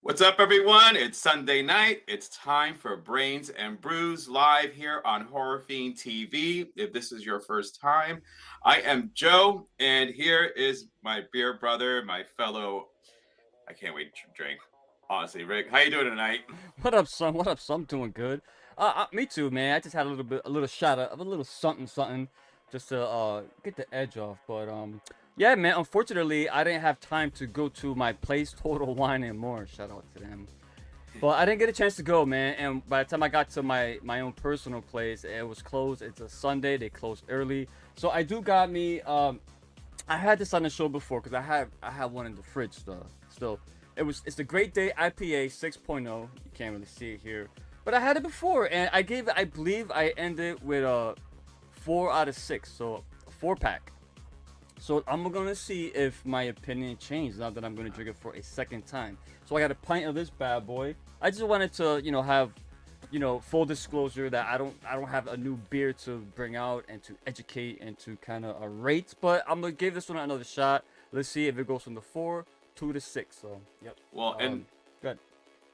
What's up, everyone? It's Sunday night. It's time for Brains and Brews live here on Horror Fiend TV. If this is your first time, I am Joe, and here is my beer brother, my fellow. I can't wait to drink. Honestly, Rick, how you doing tonight? What up, son? What up, son? I'm doing good. Me too, man. I just had a little shot of a little something, something, just to get the edge off. But yeah, man. Unfortunately, I didn't have time to go to my place, Total Wine and More. Shout out to them. But I didn't get a chance to go, man. And by the time I got to my own personal place, it was closed. It's a Sunday. They closed early. So I do got me. I had this on the show before because I have one in the fridge still. It's the Great Day IPA 6.0. You can't really see it here, but I had it before, and I believe I ended with a 4 out of 6, so a 4 pack. So I'm gonna see if my opinion changed now that I'm gonna drink it for a second time. So I got a pint of this bad boy. I just wanted to, have, full disclosure that I don't have a new beer to bring out and to educate and to kind of rate. But I'm gonna give this one another shot. Let's see if it goes from the 4 to 6. So yep. Well, Good.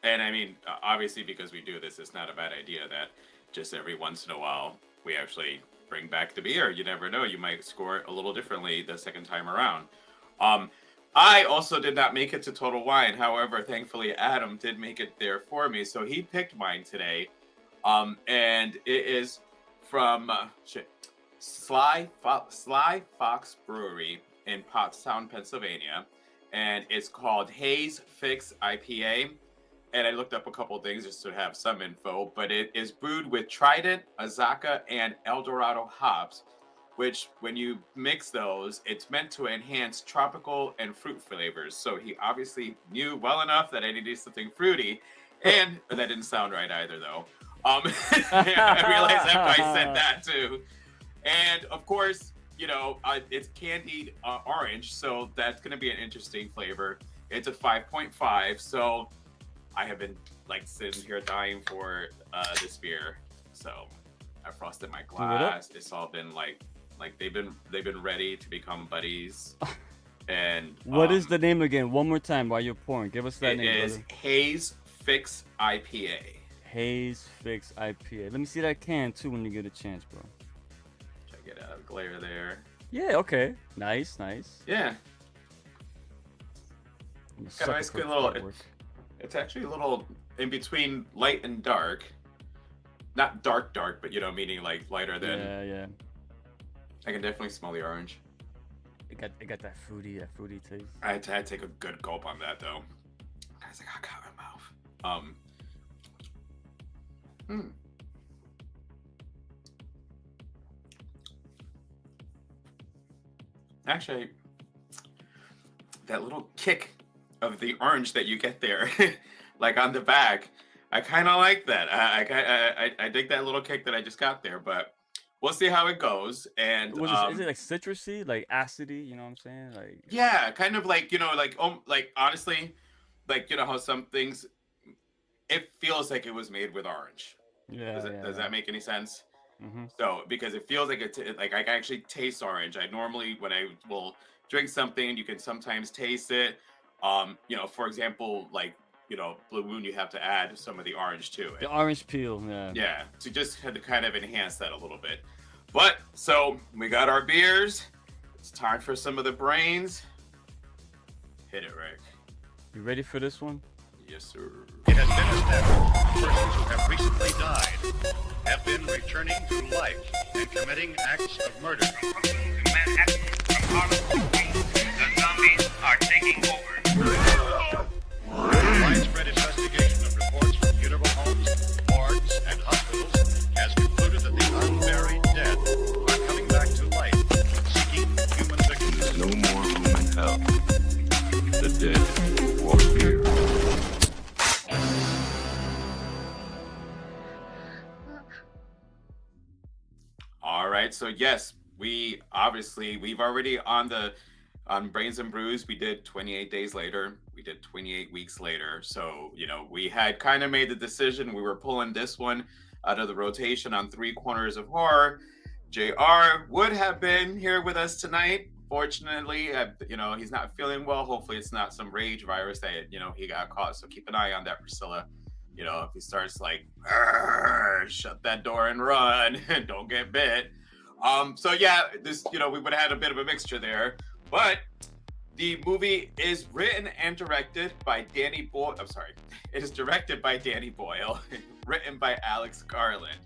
and I mean, obviously, because we do this, it's not a bad idea that just every once in a while we actually bring back the beer. You never know; you might score it a little differently the second time around. Um, I also did not make it to Total Wine. However, thankfully, Adam did make it there for me, so he picked mine today. And it is from Sly Fox Brewery in Pottstown, Pennsylvania, and it's called Hayes Fix IPA. And I looked up a couple things just to have some info, but it is brewed with Trident, Azaka, and Eldorado hops, which when you mix those, it's meant to enhance tropical and fruit flavors. So he obviously knew well enough that I needed something fruity, and that didn't sound right either, though. I realized after I said that too. And of course, it's candied orange, so that's going to be an interesting flavor. It's a 5.5, so I have been like sitting here dying for this beer. So I frosted my glass. It's all been like they've been ready to become buddies. And What is the name again? One more time while you're pouring. Give us that it name, is brother. Hayes Fix IPA. Hayes Fix IPA. Let me see that can too when you get a chance, bro. Check it out, glare there. Yeah. Okay. Nice. Yeah, I'm a got a sucker nice for good little. artwork. It's actually a little in between light and dark. Not dark, but meaning like lighter than. Yeah. I can definitely smell the orange. It got that fruity taste. I had to take a good gulp on that though. I was like, I got my mouth. Hmm. Actually, that little kick of the orange that you get there, like on the back, I kind of like that. I dig that little kick that I just got there, but we'll see how it goes. And Was it? Is it like citrusy, like acidy? You know what I'm saying? Like yeah, kind of like like honestly, like how some things it feels like it was made with orange. yeah, Does yeah. that make any sense? Mm-hmm. So because it feels like like I can actually taste orange. I normally when I will drink something, you can sometimes taste it. For example, like Blue Moon, you have to add some of the orange to The it. orange peel. Yeah. Yeah, to just had to kind of enhance that a little bit. But so we got our beers. It's time for some of the brains. Hit it, Rick. You ready for this one? Yes, sir. It has been established persons who have recently died have been returning to life and committing acts of murder. Manhattan, from Harlem to Queens, the zombies are taking over. Widespread investigation of reports from funeral homes, morgues, and hospitals has concluded that the unburied dead are coming back to life, seeking human victims. No more room in hell. The dead walk here. All right. So yes, we've already on Brains and Brews. We did 28 days later. We did 28 weeks later. So we had kind of made the decision. We were pulling this one out of the rotation on Three Corners of Horror. JR would have been here with us tonight, unfortunately, he's not feeling well. Hopefully, it's not some rage virus that he got caught. So keep an eye on that, Priscilla. If he starts like, shut that door and run, and don't get bit. So yeah, this we would have had a bit of a mixture there, but the movie is written and directed by Danny Boyle. I'm sorry, it is directed by Danny Boyle, written by Alex Garland,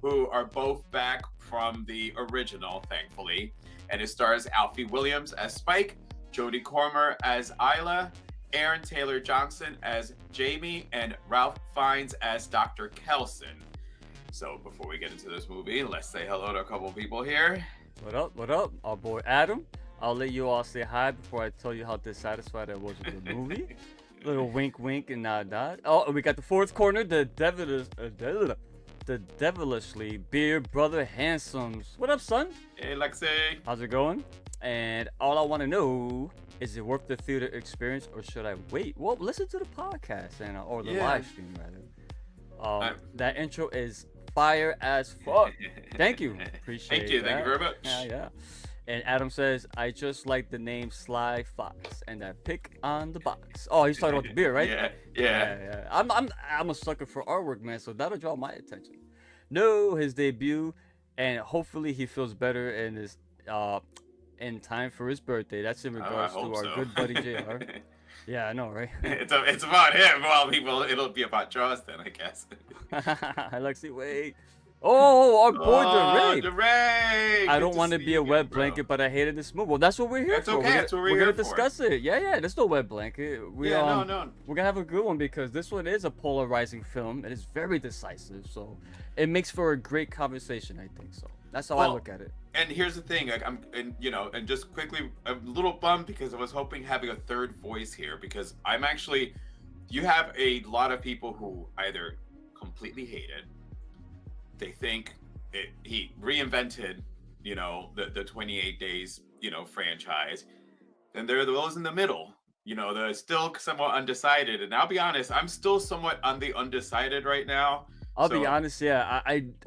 who are both back from the original, thankfully. And it stars Alfie Williams as Spike, Jodie Comer as Isla, Aaron Taylor Johnson as Jamie, and Ralph Fiennes as Dr. Kelson. So before we get into this movie, let's say hello to a couple of people here. What up? What up? Our boy Adam. I'll let you all say hi before I tell you how dissatisfied I was with the movie. Little wink, wink, and nod, nod. Oh, we got the fourth corner, the devilishly beer brother Handsomes. What up, son? Hey, Lexi. How's it going? And all I want to know is it worth the theater experience or should I wait? Well, listen to the podcast and or the live stream rather. That intro is fire as fuck. Thank you. Appreciate Thank you. that. Thank you very much. Yeah. And Adam says, I just like the name Sly Fox and that pick on the box. Oh, he's talking about the beer, right? Yeah. I'm a sucker for artwork, man, so that'll draw my attention. No, his debut, and hopefully he feels better and is in time for his birthday. That's in regards to our good buddy JR. Yeah, I know, right? It's about him. Well, it'll be about Jaws then, I guess. Alexi, wait. Oh, our boy DeRay! I don't want to be a wet blanket, but I hated this movie. Well, that's what we're here for. Okay. That's what we're here gonna for. discuss it. Yeah. There's no wet blanket. No. We're gonna have a good one because this one is a polarizing film. It is very decisive, so it makes for a great conversation. I think so. That's how I look at it. And here's the thing, like and just quickly, I'm a little bummed because I was hoping having a third voice here because you have a lot of people who either completely hate it. They think he reinvented, the 28 Days, franchise. And there are those in the middle, they're still somewhat undecided. And I'll be honest, I'm still somewhat on the undecided right now. I'll be honest, yeah,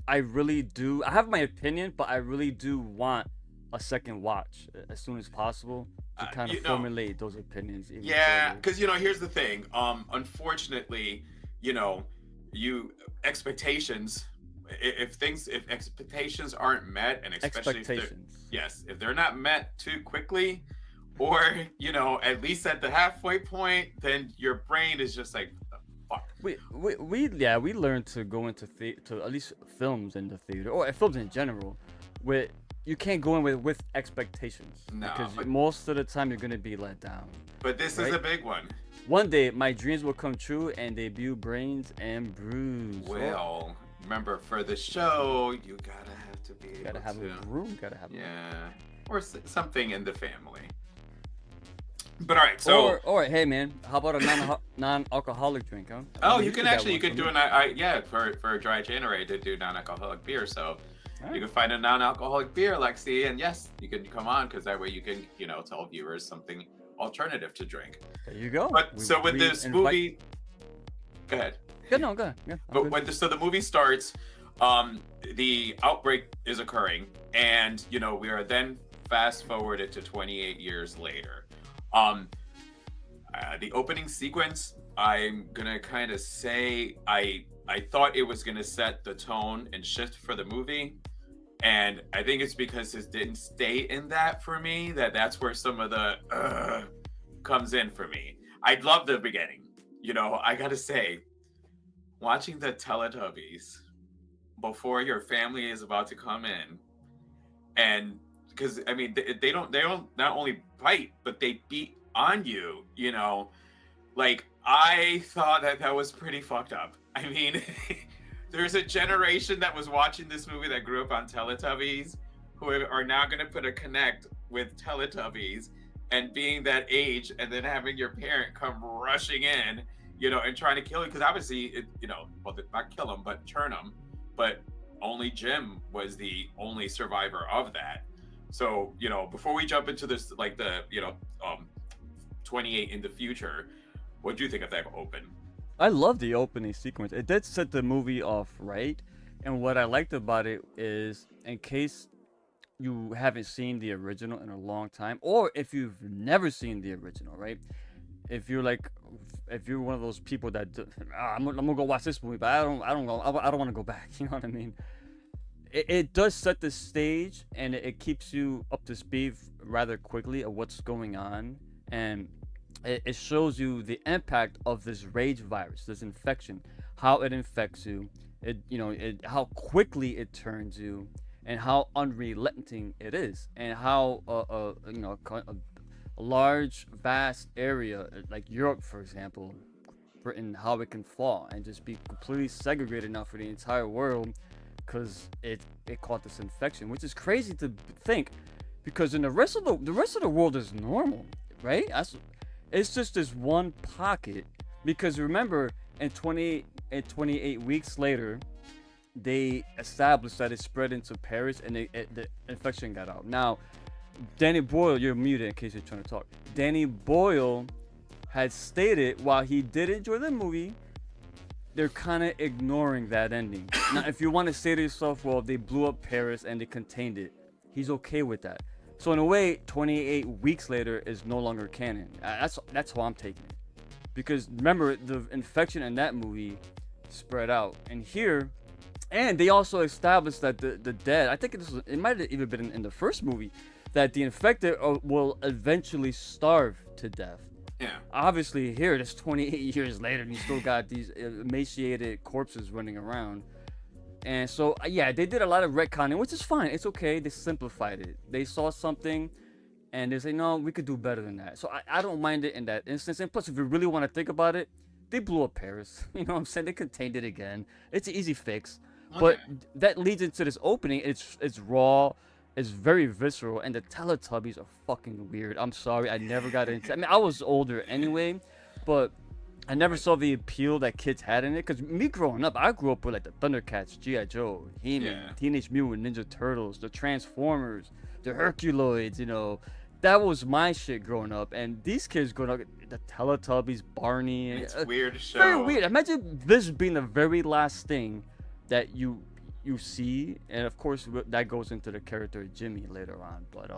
I really do. I have my opinion, but I really do want a second watch as soon as possible to kind of formulate those opinions. Yeah, because here's the thing. Unfortunately, expectations. If expectations aren't met, and especially if they're not met too quickly, or at least at the halfway point, then your brain is just like, fuck. We learned to go into to at least films in the theater or films in general, where you can't go in with expectations because most of the time you're gonna be let down. But this is a big one. One day my dreams will come true and debut Brains and Brews. Well, remember for the show, you gotta have to be gotta have a brew. Gotta have or something in the family. But all right, so or hey man, how about a non-alcoholic drink, huh? Oh, you can do for a dry January to do non-alcoholic beer. So you can find a non-alcoholic beer, Lexi, and yes, you can come on because that way you can tell viewers something alternative to drink. There you go. But with this movie, go ahead. Go ahead. Yeah. But the movie starts, the outbreak is occurring, and we are then fast forwarded to 28 years later. The opening sequence, I'm gonna kind of say I thought it was gonna set the tone and shift for the movie, and I think it's because it didn't stay in that for me that's where some of the comes in for me. I love the beginning. I gotta say, watching the Teletubbies before your family is about to come in, and because they don't not only bite but they beat on you. Like I thought that was pretty fucked up. There's a generation that was watching this movie that grew up on Teletubbies who are now going to put a connect with Teletubbies and being that age, and then having your parent come rushing in, and trying to kill you because obviously not kill him but turn him, but only Jim was the only survivor of that. So, before we jump into this, 28 in the future, what do you think of that open? I love the opening sequence. It did set the movie off right. And what I liked about it is, in case you haven't seen the original in a long time, or if you've never seen the original, right? If you're like, if you're one of those people that I'm gonna go watch this movie, but I don't want to go back. You know what I mean? It does set the stage, and it keeps you up to speed rather quickly of what's going on, and it shows you the impact of this rage virus, this infection, how it infects you, how quickly it turns you, and how unrelenting it is, and how a large, vast area like Europe, for example, Britain, how it can fall and just be completely segregated now for the entire world because it caught this infection, which is crazy to think, because in the rest of the world is normal, right? It's just this one pocket, because remember, in 28 weeks later, they established that it spread into Paris, and the infection got out. Now, Danny Boyle, you're muted in case you're trying to talk. Danny Boyle had stated, while he did enjoy the movie, they're kind of ignoring that ending. Now, if you want to say to yourself, well, they blew up Paris and they contained it, he's okay with that. So in a way, 28 weeks later is no longer canon. That's how I'm taking it. Because remember, the infection in that movie spread out. And here, and they also established that the dead, I think it might have even been in the first movie, that the infected will eventually starve to death. Yeah. Obviously, here it is 28 years later, and you still got these emaciated corpses running around. And so, yeah, they did a lot of retconning, which is fine. It's okay. They simplified it. They saw something, and they say, no, we could do better than that. So I don't mind it in that instance. And plus, if you really want to think about it, they blew up Paris. You know what I'm saying? They contained it again. It's an easy fix. Okay. But that leads into this opening. It's raw. It's very visceral, and the Teletubbies are fucking weird. I'm sorry, I never got into. I mean, I was older anyway, but I never saw the appeal that kids had in it. Cause me growing up, I grew up with like the Thundercats, G.I. Joe, He-Man, Teenage Mutant Ninja Turtles, the Transformers, the Herculoids. You know, that was my shit growing up. And these kids growing up, the Teletubbies, Barney. It's weird show. Very weird. Imagine this being the very last thing that you see, and of course that goes into the character of Jimmy later on, but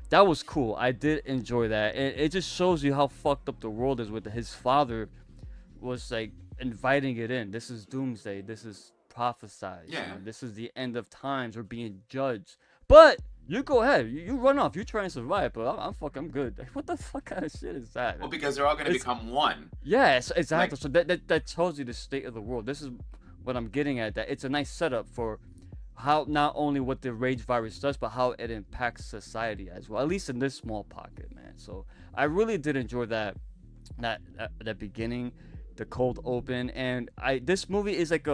that was cool. I did enjoy that, and it just shows you how fucked up the world is with his father was like inviting it in. This is doomsday, this is prophesied, you know, this is the end of times, we're being judged, but you go ahead, you run off, you try and survive, but I'm good. Like, what the fuck kind of shit is that? Well, because they're all going to become one. Yes, exactly. So that tells you the state of the world. This is what I'm getting at, that it's a nice setup for how not only what the rage virus does, but how it impacts society as well, at least in this small pocket, man. So I really did enjoy that beginning, the cold open, and this movie is it's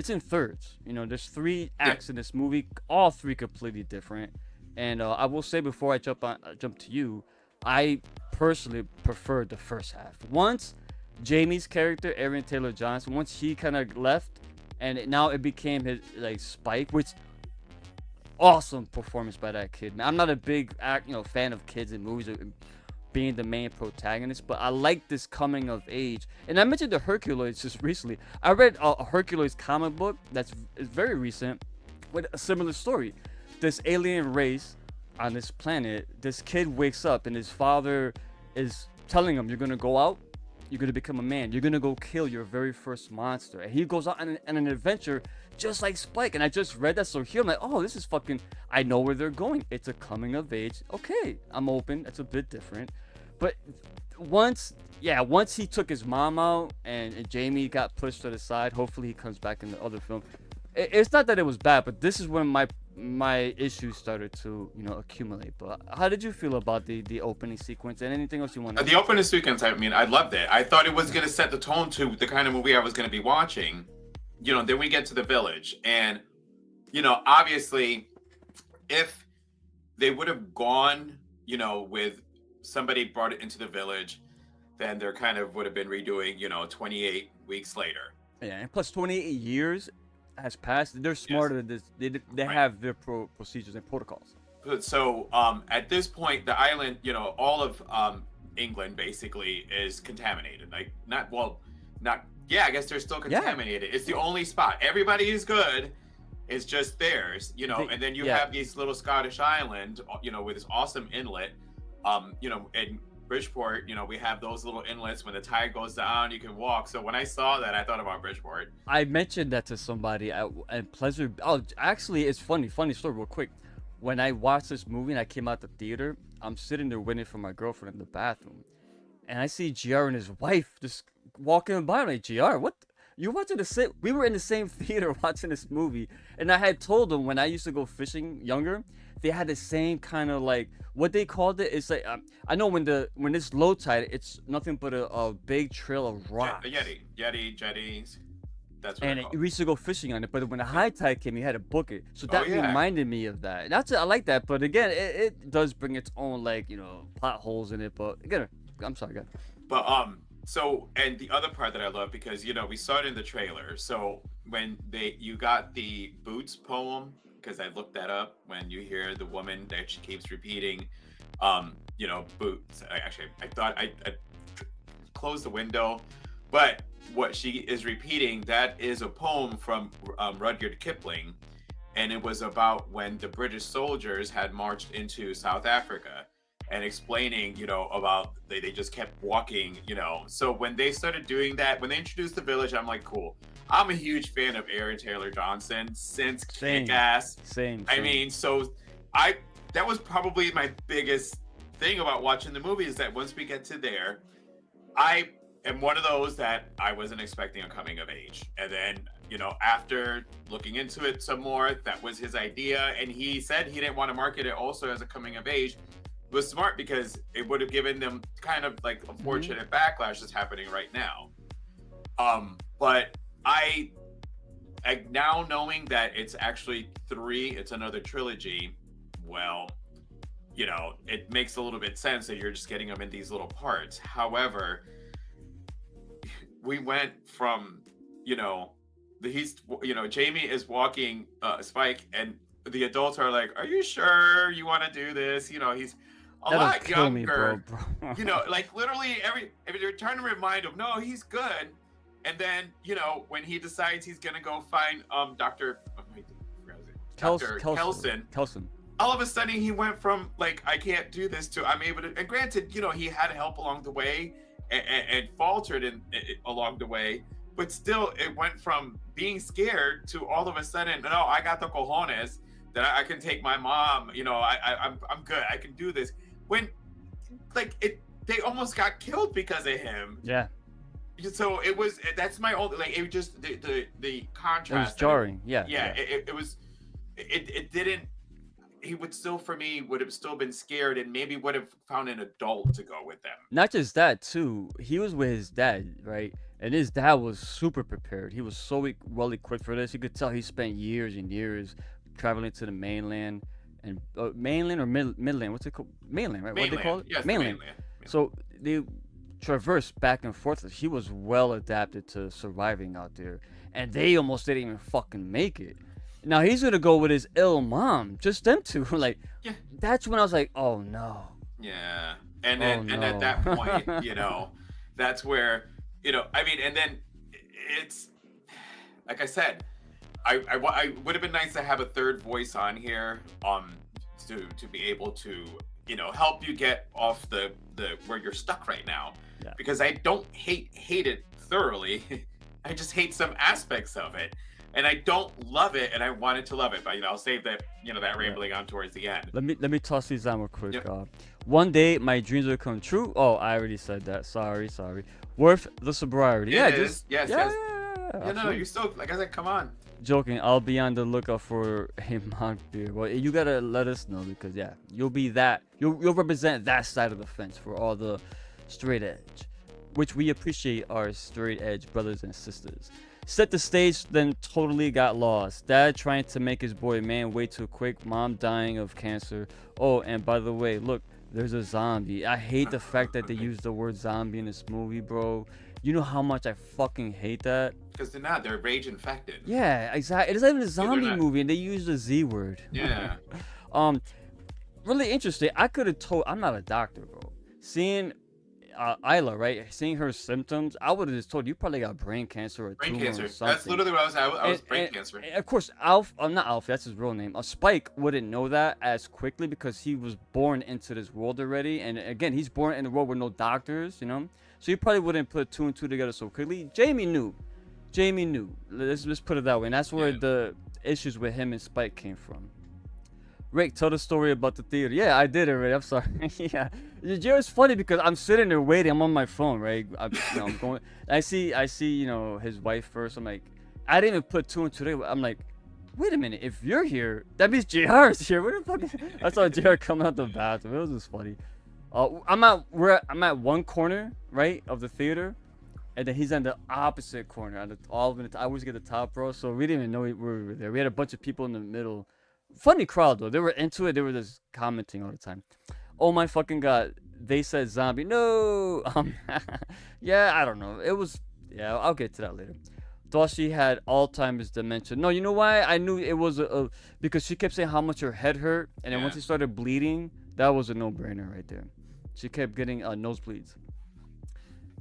in thirds. You know, there's 3 acts in this movie, all 3 completely different. And I will say before I jump to you, I personally preferred the first half. Once Jamie's character, Aaron Taylor Johnson, once he kind of left, and now it became his like Spike, which awesome performance by that kid, man. I'm not a big fan of kids in movies being the main protagonist, but I like this coming of age. And I mentioned the Herculoids just recently. I read a Herculoids comic book is very recent with a similar story. This alien race on this planet, this kid wakes up and his father is telling him, you're gonna go out, you're going to become a man. You're going to go kill your very first monster. And he goes out on an adventure just like Spike. And I just read that. So here I'm like, oh, this is fucking, I know where they're going. It's a coming of age. Okay, I'm open. That's a bit different. But once he took his mom out and Jamie got pushed to the side, hopefully he comes back in the other film. It's not that it was bad, but this is when my issues started to accumulate. But how did you feel about the opening sequence, and anything else you want to the opening sequence? I mean, I loved it. I thought it was going to set the tone to the kind of movie I was going to be watching. Then we get to the village, and obviously if they would have gone with somebody brought it into the village, then there kind of would have been redoing 28 weeks later. Yeah, and plus 28 years has passed. They're smarter than this. They have their procedures and protocols. So at this point, the island, all of England basically is contaminated. Like I guess they're still contaminated. It's the only spot. Everybody is good It's just theirs, you know. They- And then you yeah. have these little Scottish island, you know, with this awesome inlet. You know, in Bridgeport, you know, we have those little inlets. When the tide goes down, you can walk. So when I saw that, I thought about Bridgeport. I mentioned that to somebody at Pleasure. Oh, actually, it's funny story, real quick. When I watched this movie and I came out the theater, I'm sitting there waiting for my girlfriend in the bathroom, and I see GR and his wife just walking by. I'm like, GR, what? You're watching the same? We were in the same theater watching this movie, and I had told them when I used to go fishing younger, they had the same kind of like what they called it. It's like I know when it's low tide, it's nothing but a big trail of rocks. Jetties. That's what And I call we used to go fishing on it, but when the high tide came, you had to book it. So Oh, that yeah. reminded me of that. And I like that, but again, it does bring its own like potholes in it. But again, I'm sorry, guys. But so and the other part that I love, because you know we saw it in the trailer. So when you got the Boots poem, because I looked that up. When you hear the woman that she keeps repeating, you know, Boots. I thought I closed the window, but what she is repeating, that is a poem from Rudyard Kipling, and it was about when the British soldiers had marched into South Africa, and explaining, you know, about they just kept walking, you know. So when they started doing that, when they introduced the village, I'm like, cool. I'm a huge fan of Aaron Taylor Johnson since Kick-Ass. Same. I mean, so that was probably my biggest thing about watching the movie, is that once we get to there, I am one of those that I wasn't expecting a coming of age. And then, you know, after looking into it some more, that was his idea. And he said he didn't want to market it also as a coming of age. It was smart because it would have given them kind of like unfortunate backlash that's happening right now. But I now knowing that it's actually 3, it's another trilogy, well, you know, it makes a little bit sense that you're just getting them in these little parts. However, we went from, you know, Jamie is walking Spike, and the adults are like, "Are you sure you want to do this?" You know, he's a That'll lot kill me, younger. bro. You know, like literally if you're trying to remind him, no, he's good. And then, you know, when he decides he's gonna go find Dr. Kelson, all of a sudden he went from like, I can't do this to I'm able to. And granted, you know, he had help along the way and faltered along the way, but still it went from being scared to all of a sudden, no, I got the cojones that I can take my mom, you know, I'm good, I can do this. When like they almost got killed because of him. Yeah. So that's my old, like, it just the contrast. It was jarring. Yeah. It didn't, he would still, for me, would have still been scared and maybe would have found an adult to go with them. Not just that, too. He was with his dad, right? And his dad was super prepared. He was so well equipped for this. You could tell he spent years and years traveling to the mainland and mainland or midland. What's it called? Mainland, right? What do they call it? Yes, mainland. Yeah. So they traversed back and forth. He was well adapted to surviving out there, and they almost didn't even fucking make it. Now he's gonna go with his ill mom, just them two. Like, Yeah. That's when I was like, oh no. Yeah. And then and at no. that point, you know, that's where, you know, I mean, and then it's like I said, I would have been nice to have a third voice on here, to be able to, you know, help you get off the where you're stuck right now. Yeah. Because I don't hate it thoroughly. I just hate some aspects of it. And I don't love it, and I wanted to love it, but you know, I'll save that, you know, that rambling on towards the end. Let me toss these down real quick. Yep. One day my dreams will come true. Oh, I already said that. Sorry. Worth the sobriety. It Yeah, is. Yes. Yeah, No, absolutely. you're still, like I said, come on. Joking. I'll be on the lookout for a mock beer. Well, you gotta let us know, because yeah, you'll be that. You'll represent that side of the fence for all the straight edge, which we appreciate our straight edge brothers and sisters. Set the stage, then totally got lost. Dad trying to make his boy man way too quick. Mom dying of cancer. Oh, and by the way, look, there's a zombie. I hate the fact that they use the word zombie in this movie, bro. You know how much I fucking hate that? Because they're not. They're rage infected. Yeah, exactly. It's not even a zombie not. movie, and they use the Z word. Yeah. Really interesting. I could have told. I'm not a doctor, bro. Seeing Isla, right? Seeing her symptoms, I would have just told you probably got brain cancer or Brain tumor cancer. or something. That's literally what I was brain cancer. And of course, Alf, not Alf, that's his real name. Spike wouldn't know that as quickly because he was born into this world already. And again, he's born in a world with no doctors, you know? So he probably wouldn't put two and two together so quickly. Jamie knew. Let's put it that way. And that's where the issues with him and Spike came from. Rick, tell the story about the theater. Yeah, I did it already. I'm sorry. Yeah, it's funny because I'm sitting there waiting. I'm on my phone, right? I'm going. I see, his wife first. I'm like, I didn't even put two and two together. I'm like, wait a minute. If you're here, that means JR is here. Where the fuck? I saw JR coming out the bathroom. It was just funny. I'm at one corner, right, of the theater, and then he's on the opposite corner. I always get the top row, so we didn't even know we were there. We had a bunch of people in the middle. Funny crowd though. They were into it. They were just commenting all the time. Oh my fucking god. They said zombie. No. Yeah, I don't know. It was. Yeah, I'll get to that later. Thought she had Alzheimer's dementia. No, you know why? I knew it was because she kept saying how much her head hurt, and then once she started bleeding, that was a no-brainer right there. She kept getting nosebleeds.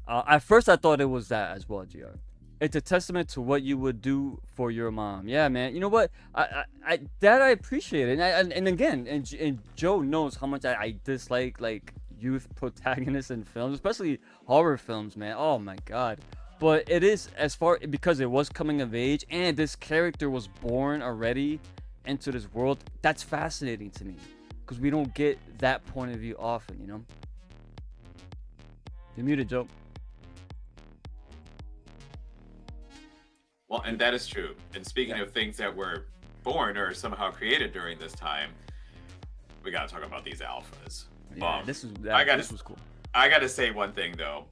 At first, I thought it was that as well, GR. It's a testament to what you would do for your mom. Yeah, man. You know what? I appreciate it. And again, and Joe knows how much I dislike like youth protagonists in films, especially horror films, man. Oh my god. But it is because it was coming of age and this character was born already into this world. That's fascinating to me because we don't get that point of view often, you know. You're muted, Joe. Well, and that is true. And speaking of things that were born or somehow created during this time, we gotta talk about these alphas. Yeah, this was cool. I gotta say one thing though.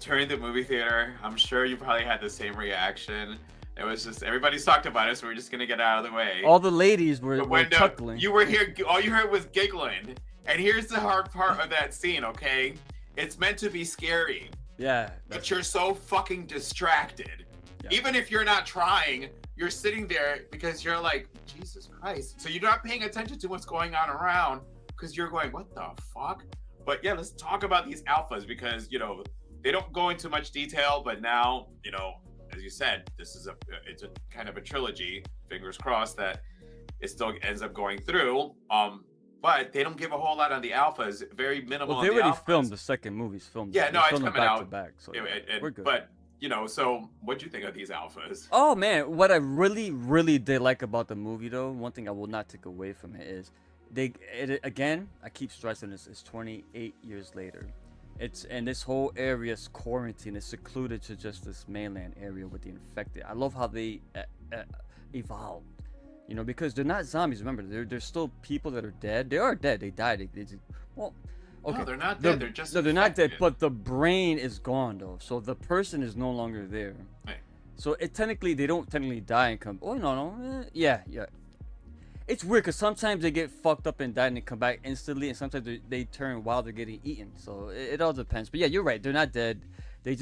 During the movie theater, I'm sure you probably had the same reaction. It was just everybody's talked about it, so we're just gonna get out of the way. All the ladies were chuckling. You were here. All you heard was giggling. And here's the hard part of that scene. Okay, it's meant to be scary. Yeah. But you're so fucking distracted. Yeah. Even if you're not trying, you're sitting there because you're like, Jesus Christ. So you're not paying attention to what's going on around because you're going, what the fuck? But yeah, let's talk about these alphas because, they don't go into much detail, but now, as you said, it's a kind of a trilogy, fingers crossed that it still ends up going through. But they don't give a whole lot on the alphas, very minimal. Well, they already filmed the second movie's filmed. Yeah, no, it's coming out. To back, so we're good. But so what'd you think of these alphas? Oh man, what I really, really did like about the movie though, one thing I will not take away from it is again, I keep stressing this, it's 28 years later. And this whole area is quarantined, it's secluded to just this mainland area with the infected. I love how they evolved, because they're not zombies. Remember, they're still people that are dead. They are dead. They died. Okay. No, they're not dead. They're just they're not dead, but the brain is gone though. So the person is no longer there. Right. So they don't technically die and come. Oh no. Yeah. It's weird because sometimes they get fucked up and die and they come back instantly, and sometimes they turn while they're getting eaten. So it all depends. But yeah, you're right. They're not dead. They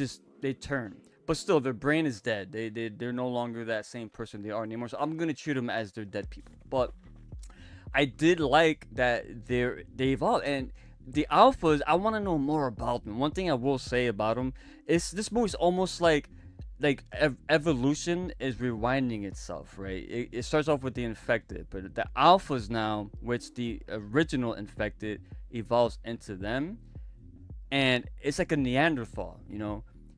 turn. But still, their brain is dead. They're no longer that same person they are anymore. So I'm gonna treat them as they're dead people. But I did like that they evolved. And the alphas, I want to know more about them. One thing I will say about them is this movie's almost like evolution is rewinding itself, right? It starts off with the infected, but the alphas now, which the original infected evolves into them, and it's like a Neanderthal,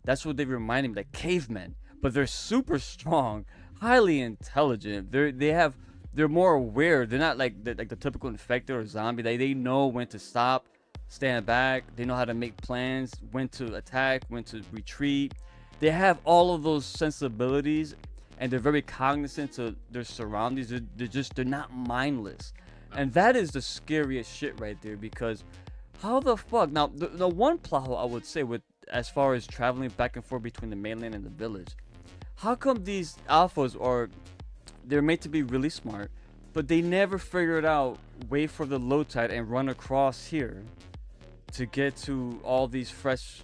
that's what they remind me, like cavemen, but they're super strong, highly intelligent. They're more aware. They're not like the typical infected or zombie. They know when to stop, stand back. They know how to make plans, when to attack, when to retreat. They have all of those sensibilities, and they're very cognizant of their surroundings. They're not mindless, and that is the scariest shit right there. Because how the fuck? Now, the one plot hole I would say with as far as traveling back and forth between the mainland and the village, how come these alphas they're made to be really smart, but they never figured out wait for the low tide and run across here to get to all these fresh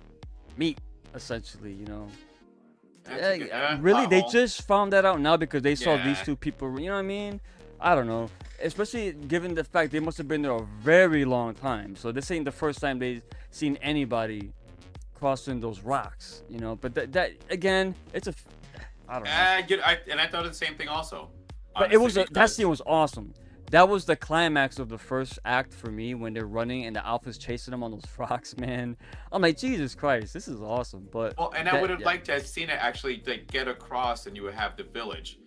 meat? Essentially, really, they just found that out now because they saw these two people. You know what I mean? I don't know. especially given the fact they must have been there a very long time. So this ain't the first time they've seen anybody crossing those rocks, you know. But that again, it's a, I don't know. I thought the same thing also. But it was honestly, that scene was awesome. That was the climax of the first act for me when they're running and the alpha's chasing them on those rocks, man. I'm like, Jesus Christ, this is awesome. But well, and I would have liked to have seen it actually like get across, and you would have the village.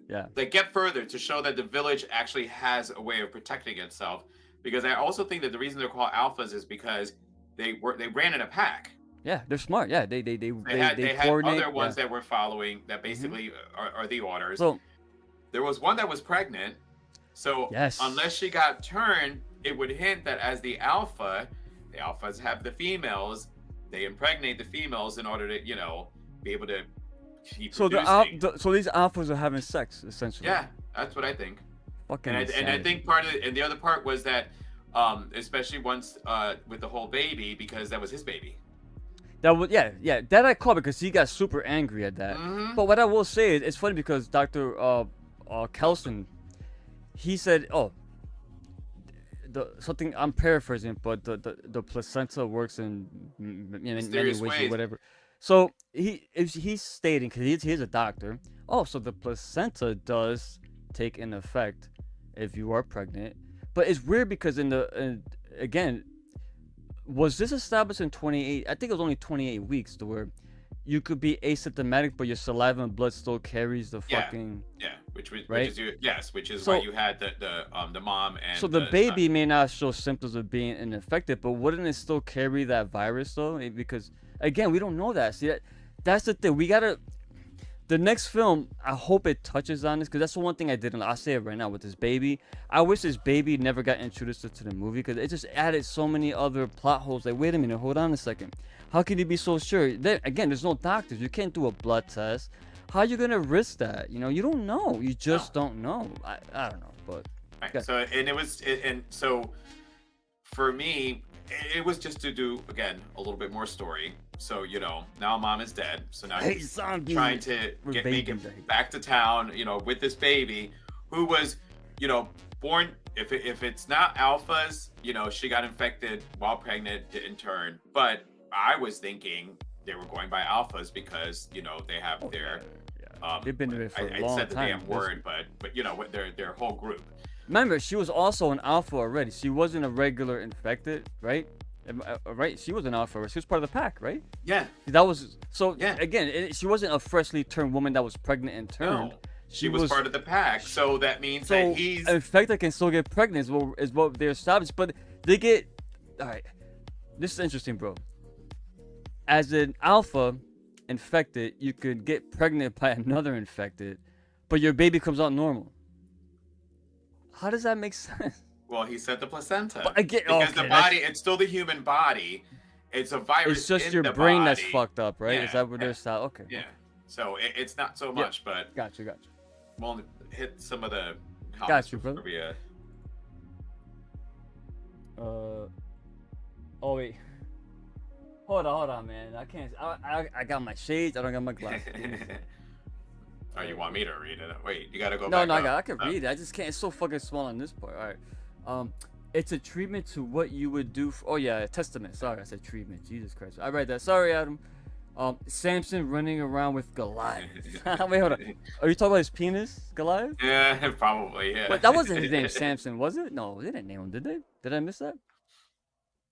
Yeah. Like get further to show that the village actually has a way of protecting itself. Because I also think that the reason they're called alphas is because they ran in a pack. Yeah, they're smart. Yeah, they had coordinate. other ones that were following that basically are the orders. So there was one that was pregnant. So yes. unless she got turned, it would hint that as the alphas have the females, they impregnate the females in order to, you know, be able to keep so producing. So these alphas are having sex essentially. Yeah, that's what I think. Fucking and I think part of it, and the other part was that, especially once with the whole baby, because that was his baby. That was that I caught because he got super angry at that. Mm-hmm. But what I will say is it's funny because Dr. Kelson, he said, "Oh, something I'm paraphrasing, but the placenta works in many ways or whatever." So he's stating because he's a doctor. Oh, so the placenta does take in effect if you are pregnant, but it's weird because again, was this established in 28? I think it was only 28 weeks to where you could be asymptomatic, but your saliva and blood still carries the fucking. Yeah, which is right? which is why you had the mom and. So the baby may not show symptoms of being infected, but wouldn't it still carry that virus though? Because again, we don't know that. See that's the thing. We gotta. The next film, I hope it touches on this because that's the one thing I didn't. I'll say it right now with this baby. I wish this baby never got introduced to the movie because it just added so many other plot holes. Like, wait a minute, hold on a second. How can you be so sure? Again, there's no doctors. You can't do a blood test. How are you gonna risk that? You know, you don't know. You just don't know. I don't know, but. Right. So for me, it was just to do again a little bit more story. So you know, now mom is dead. So now he's trying to make it back to town. You know, with this baby, who was, you know, born. If it's not alphas, you know, she got infected while pregnant, didn't turn. But I was thinking they were going by alphas because you know they have their. They've been there for a long time. I said the damn word, but you know, their whole group. Remember, she was also an alpha already. She wasn't a regular infected, right? Right? She was an alpha. She was part of the pack, right? Yeah. That was so. Yeah. Again, she wasn't a freshly turned woman that was pregnant and turned. No, she was part of the pack. So that means that he's infected can still get pregnant. Is what they're established, but they get. All right, this is interesting, bro. As an alpha infected, you could get pregnant by another infected, but your baby comes out normal. How does that make sense? Well, he said the placenta. But again, because the body, it's still the human body. It's a virus. It's just in your the brain body. that's fucked up, right? Yeah, Is that what they're style? Okay. Yeah. So it's not so much, but Gotcha. we'll hit some of the. Got you, brother. Oh wait. Hold on, man. I can't. I got my shades. I don't got my glasses. Oh, you want me to read it? Wait, you gotta go no, back. I can read it. I just can't. It's so fucking small on this part. All right. It's a treatment to what you would do. Oh yeah, testament. Sorry, I said treatment. Jesus Christ. I read that. Sorry, Adam. Samson running around with Goliath. Wait, hold on. Are you talking about his penis, Goliath? Yeah, probably. Yeah. But that wasn't his name, Samson, was it? No, they didn't name him, did they? Did I miss that?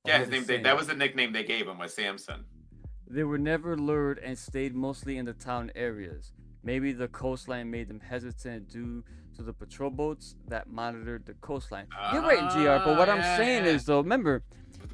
Yeah, his name. That was the nickname they gave him, was Samson. They were never lured and stayed mostly in the town areas. Maybe the coastline made them hesitant due to the patrol boats that monitored the coastline. You're right, GR, but what I'm saying is, though, remember,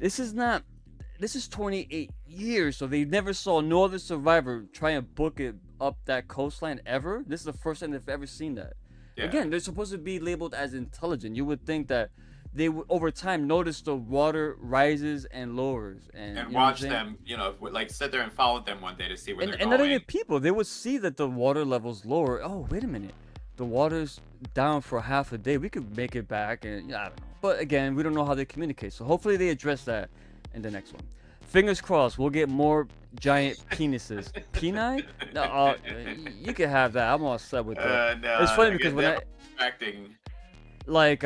this is 28 years, so they never saw no other survivor try and book it up that coastline ever. This is the first time they've ever seen that. Yeah. Again, they're supposed to be labeled as intelligent. You would think that they would, over time, notice the water rises and lowers. And watch them, you know, like sit there and follow them one day to see where they're going. And not even people. They would see that the water level's lower. Oh, wait a minute. The water's down for half a day. We could make it back. And I don't know. But again, we don't know how they communicate. So hopefully they address that in the next one. Fingers crossed, we'll get more giant penises. Peni? No, you can have that. I'm all set with that. No, it's funny because when acting. Like,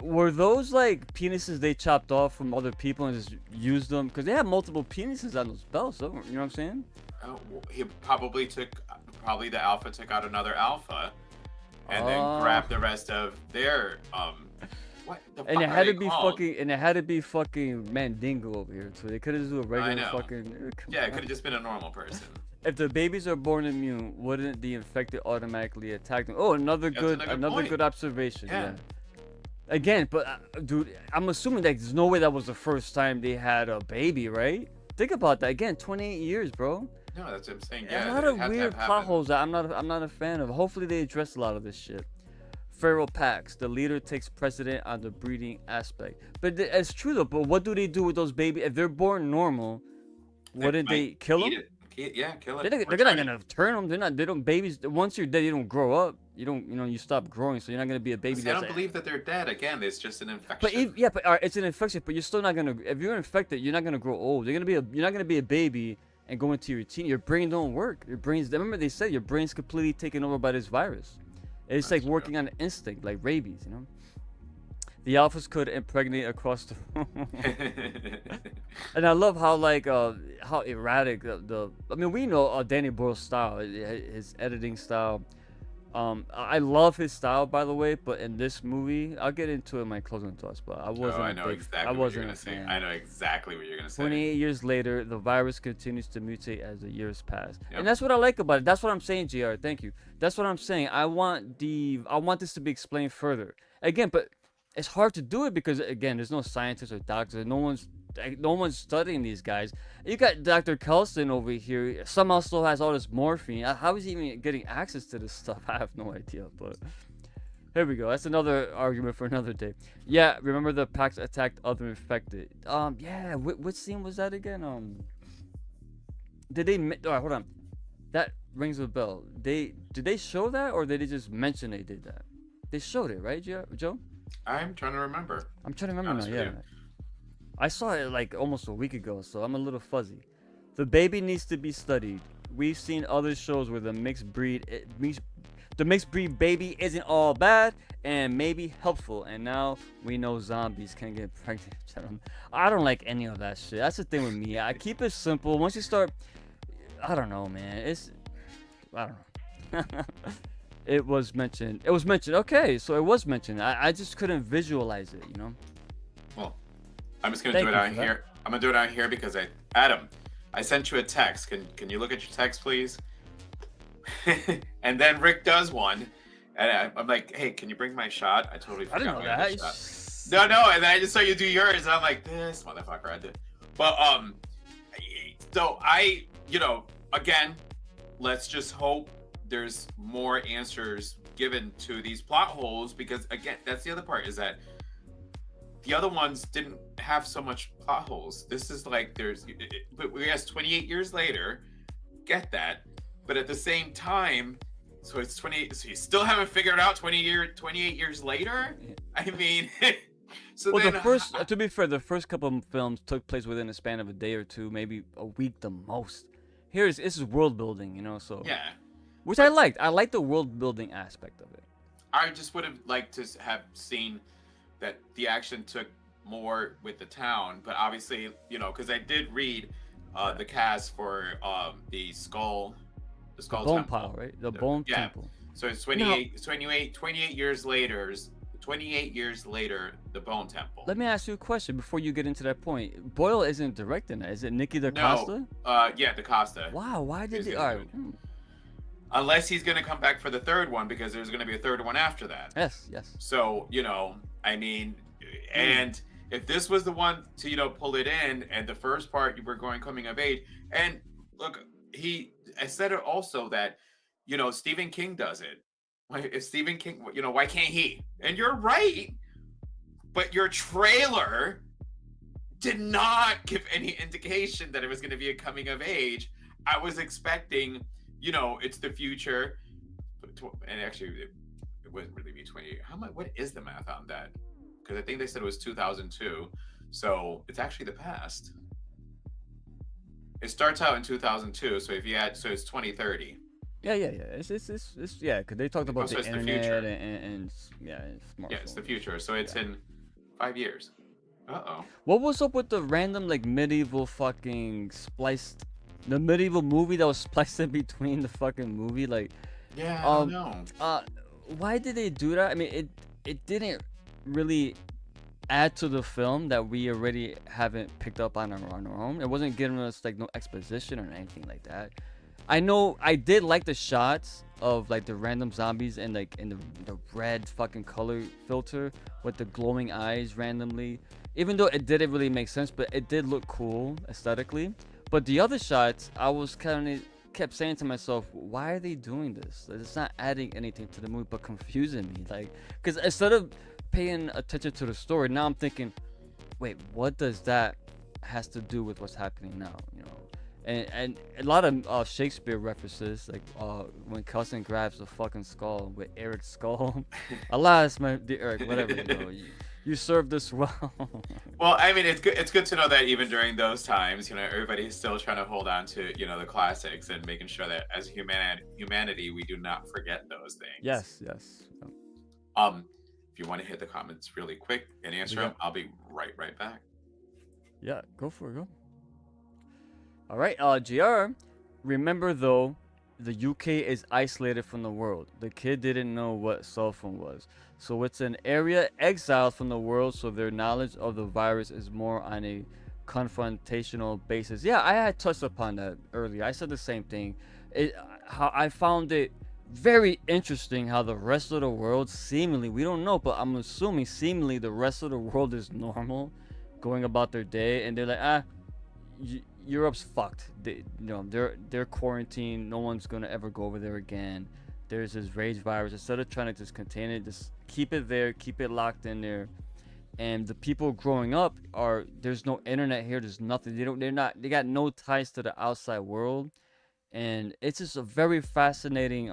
were those like penises they chopped off from other people and just used them? Because they have multiple penises on those belts. You know what I'm saying? Oh, he probably the alpha took out another alpha, and then grabbed the rest of their What the And fuck it had are to they be called? fucking, and it had to be fucking Mandingo over here, so they couldn't just do a regular know. fucking. Yeah, it could have just been a normal person. If the babies are born immune, wouldn't the infected automatically attack them? Oh, another good point. observation. Yeah. Yeah. Again, but dude, I'm assuming that there's no way that was the first time they had a baby, right? Think about that. Again, 28 years, bro. No, that's what I'm saying. Yeah, A lot it of had to weird have plot happened. holes that I'm not a fan of. Hopefully they address a lot of this shit. Feral packs. The leader takes precedent on the breeding aspect. But it's true though. But what do they do with those babies if they're born normal? Wouldn't they kill them? Yeah, kill it. They're not gonna turn them. They're not. They don't. Babies. Once you're dead, you don't grow up. You don't. You know. You stop growing, so you're not gonna be a baby. I don't believe that they're dead. Again, it's just an infection. But it's an infection. But you're still not gonna. If you're infected, you're not gonna grow old. You're not gonna be a baby and go into your teen. Your brain don't work. Your brain's. Remember they said your brain's completely taken over by this virus. It's That's like working on an instinct, like rabies. You know. The alphas could impregnate across the. And I love how how erratic I mean, we know Danny Boyle's style, his editing style. I love his style, by the way. But in this movie, I'll get into it in my closing thoughts. But I wasn't. I know exactly what you're gonna say. I know exactly what you're gonna say. 28 years later, the virus continues to mutate as the years pass, Yep. and that's what I like about it. That's what I'm saying, Jr. Thank you. That's what I'm saying. I want this to be explained further. Again, but it's hard to do it because again, there's no scientists or doctors. No one's studying these guys. You got Dr. Kelson over here. Somehow still has all this morphine. How is he even getting access to this stuff? I have no idea. But here we go. That's another argument for another day. Yeah, remember the packs attacked other infected. Yeah. Which scene was that again? Did they? All right, hold on. That rings a bell. Did they show that or did they just mention they did that? They showed it, right, Joe? I'm trying to remember. I'm trying to remember now. Yeah. I saw it like almost a week ago, so I'm a little fuzzy. The baby needs to be studied. We've seen other shows where the mixed breed baby isn't all bad and maybe helpful, and now we know zombies can get pregnant. I don't like any of that shit. That's the thing with me. I keep it simple. Once you start, I don't know, man. I don't know. It was mentioned. Okay, so it was mentioned. I just couldn't visualize it, you know. Well, I'm just gonna do it out here. I'm gonna do it out here because Adam, I sent you a text. Can you look at your text, please? And then Rick does one, and I'm like, hey, can you bring my shot? I totally forgot. I didn't know that. No, and then I just saw you do yours, and I'm like, this motherfucker, I did. But so again, let's just hope there's more answers given to these plot holes, because again, that's the other part, is that the other ones didn't have so much plot holes. This is like but we asked 28 years later, get that, but at the same time, so it's 28. So you still haven't figured out 28 years later. I mean, so well, then to be fair, the first couple of films took place within a span of a day or two, maybe a week the most. This is world building, you know, so yeah. Which I liked. I liked the world building aspect of it. I just would have liked to have seen that the action took more with the town, but obviously, because I did read the cast for the skull Bone temple. Pile, right? The Bone Temple. So it's 28 years later. 28 years later, the Bone Temple. Let me ask you a question before you get into that point. Boyle isn't directing that. Is it Nikki DaCosta? No. Yeah, DaCosta. Wow. Why did they? All right. Unless he's going to come back for the third one, because there's going to be a third one after that. Yes. So, I mean, and if this was the one to, pull it in, and the first part you were coming of age, and look, I said it also that, Stephen King does it. If Stephen King, why can't he? And you're right, but your trailer did not give any indication that it was going to be a coming of age. I was expecting, it's the future, and actually it wouldn't really be 28. What is the math on that? Because I think they said it was 2002, so it's actually the past. It starts out in 2002, so so it's 2030. Yeah, yeah, yeah. It's yeah, because they talked about Also, the it's the internet future. and yeah, and Yeah, it's the smartphones. future. So it's Yeah. in 5 years. Uh-oh. What was up with the random like medieval fucking spliced, the medieval movie that was spliced in between the fucking movie? Like, Yeah, I don't um, know. why did they do that? I mean, it didn't really add to the film that we already haven't picked up on our own. It wasn't giving us like no exposition or anything like that. I know I did like the shots of like the random zombies and like in the red fucking color filter with the glowing eyes randomly. Even though it didn't really make sense, but it did look cool aesthetically. But the other shots, I was kind of kept saying to myself, why are they doing this? Like, it's not adding anything to the movie, but confusing me. Like, because instead of paying attention to the story, now I'm thinking, wait, what does that has to do with what's happening now? You know, and a lot of Shakespeare references, like when Cousin grabs the fucking skull with Eric's skull. Alas, my dear Eric, whatever, you know, you served this well. Well, I mean, it's good to know that even during those times, everybody's still trying to hold on to, the classics and making sure that as humanity, we do not forget those things. Yes, yes. If you want to hit the comments really quick and answer Yeah. them, I'll be right back. Yeah, go for it, go. All right, GR. Remember though, the UK is isolated from the world. The kid didn't know what cell phone was. So it's an area exiled from the world, so their knowledge of the virus is more on a confrontational basis. Yeah, I had touched upon that earlier. I said the same thing. How I found it very interesting how the rest of the world seemingly, we don't know, but I'm assuming seemingly the rest of the world is normal, going about their day, and they're like, Europe's fucked. They're quarantined. No one's gonna ever go over there again. There's this rage virus. Instead of trying to just contain it, just keep it there, keep it locked in there. And the people growing up there's no internet here. There's nothing. They got no ties to the outside world, and it's just a very fascinating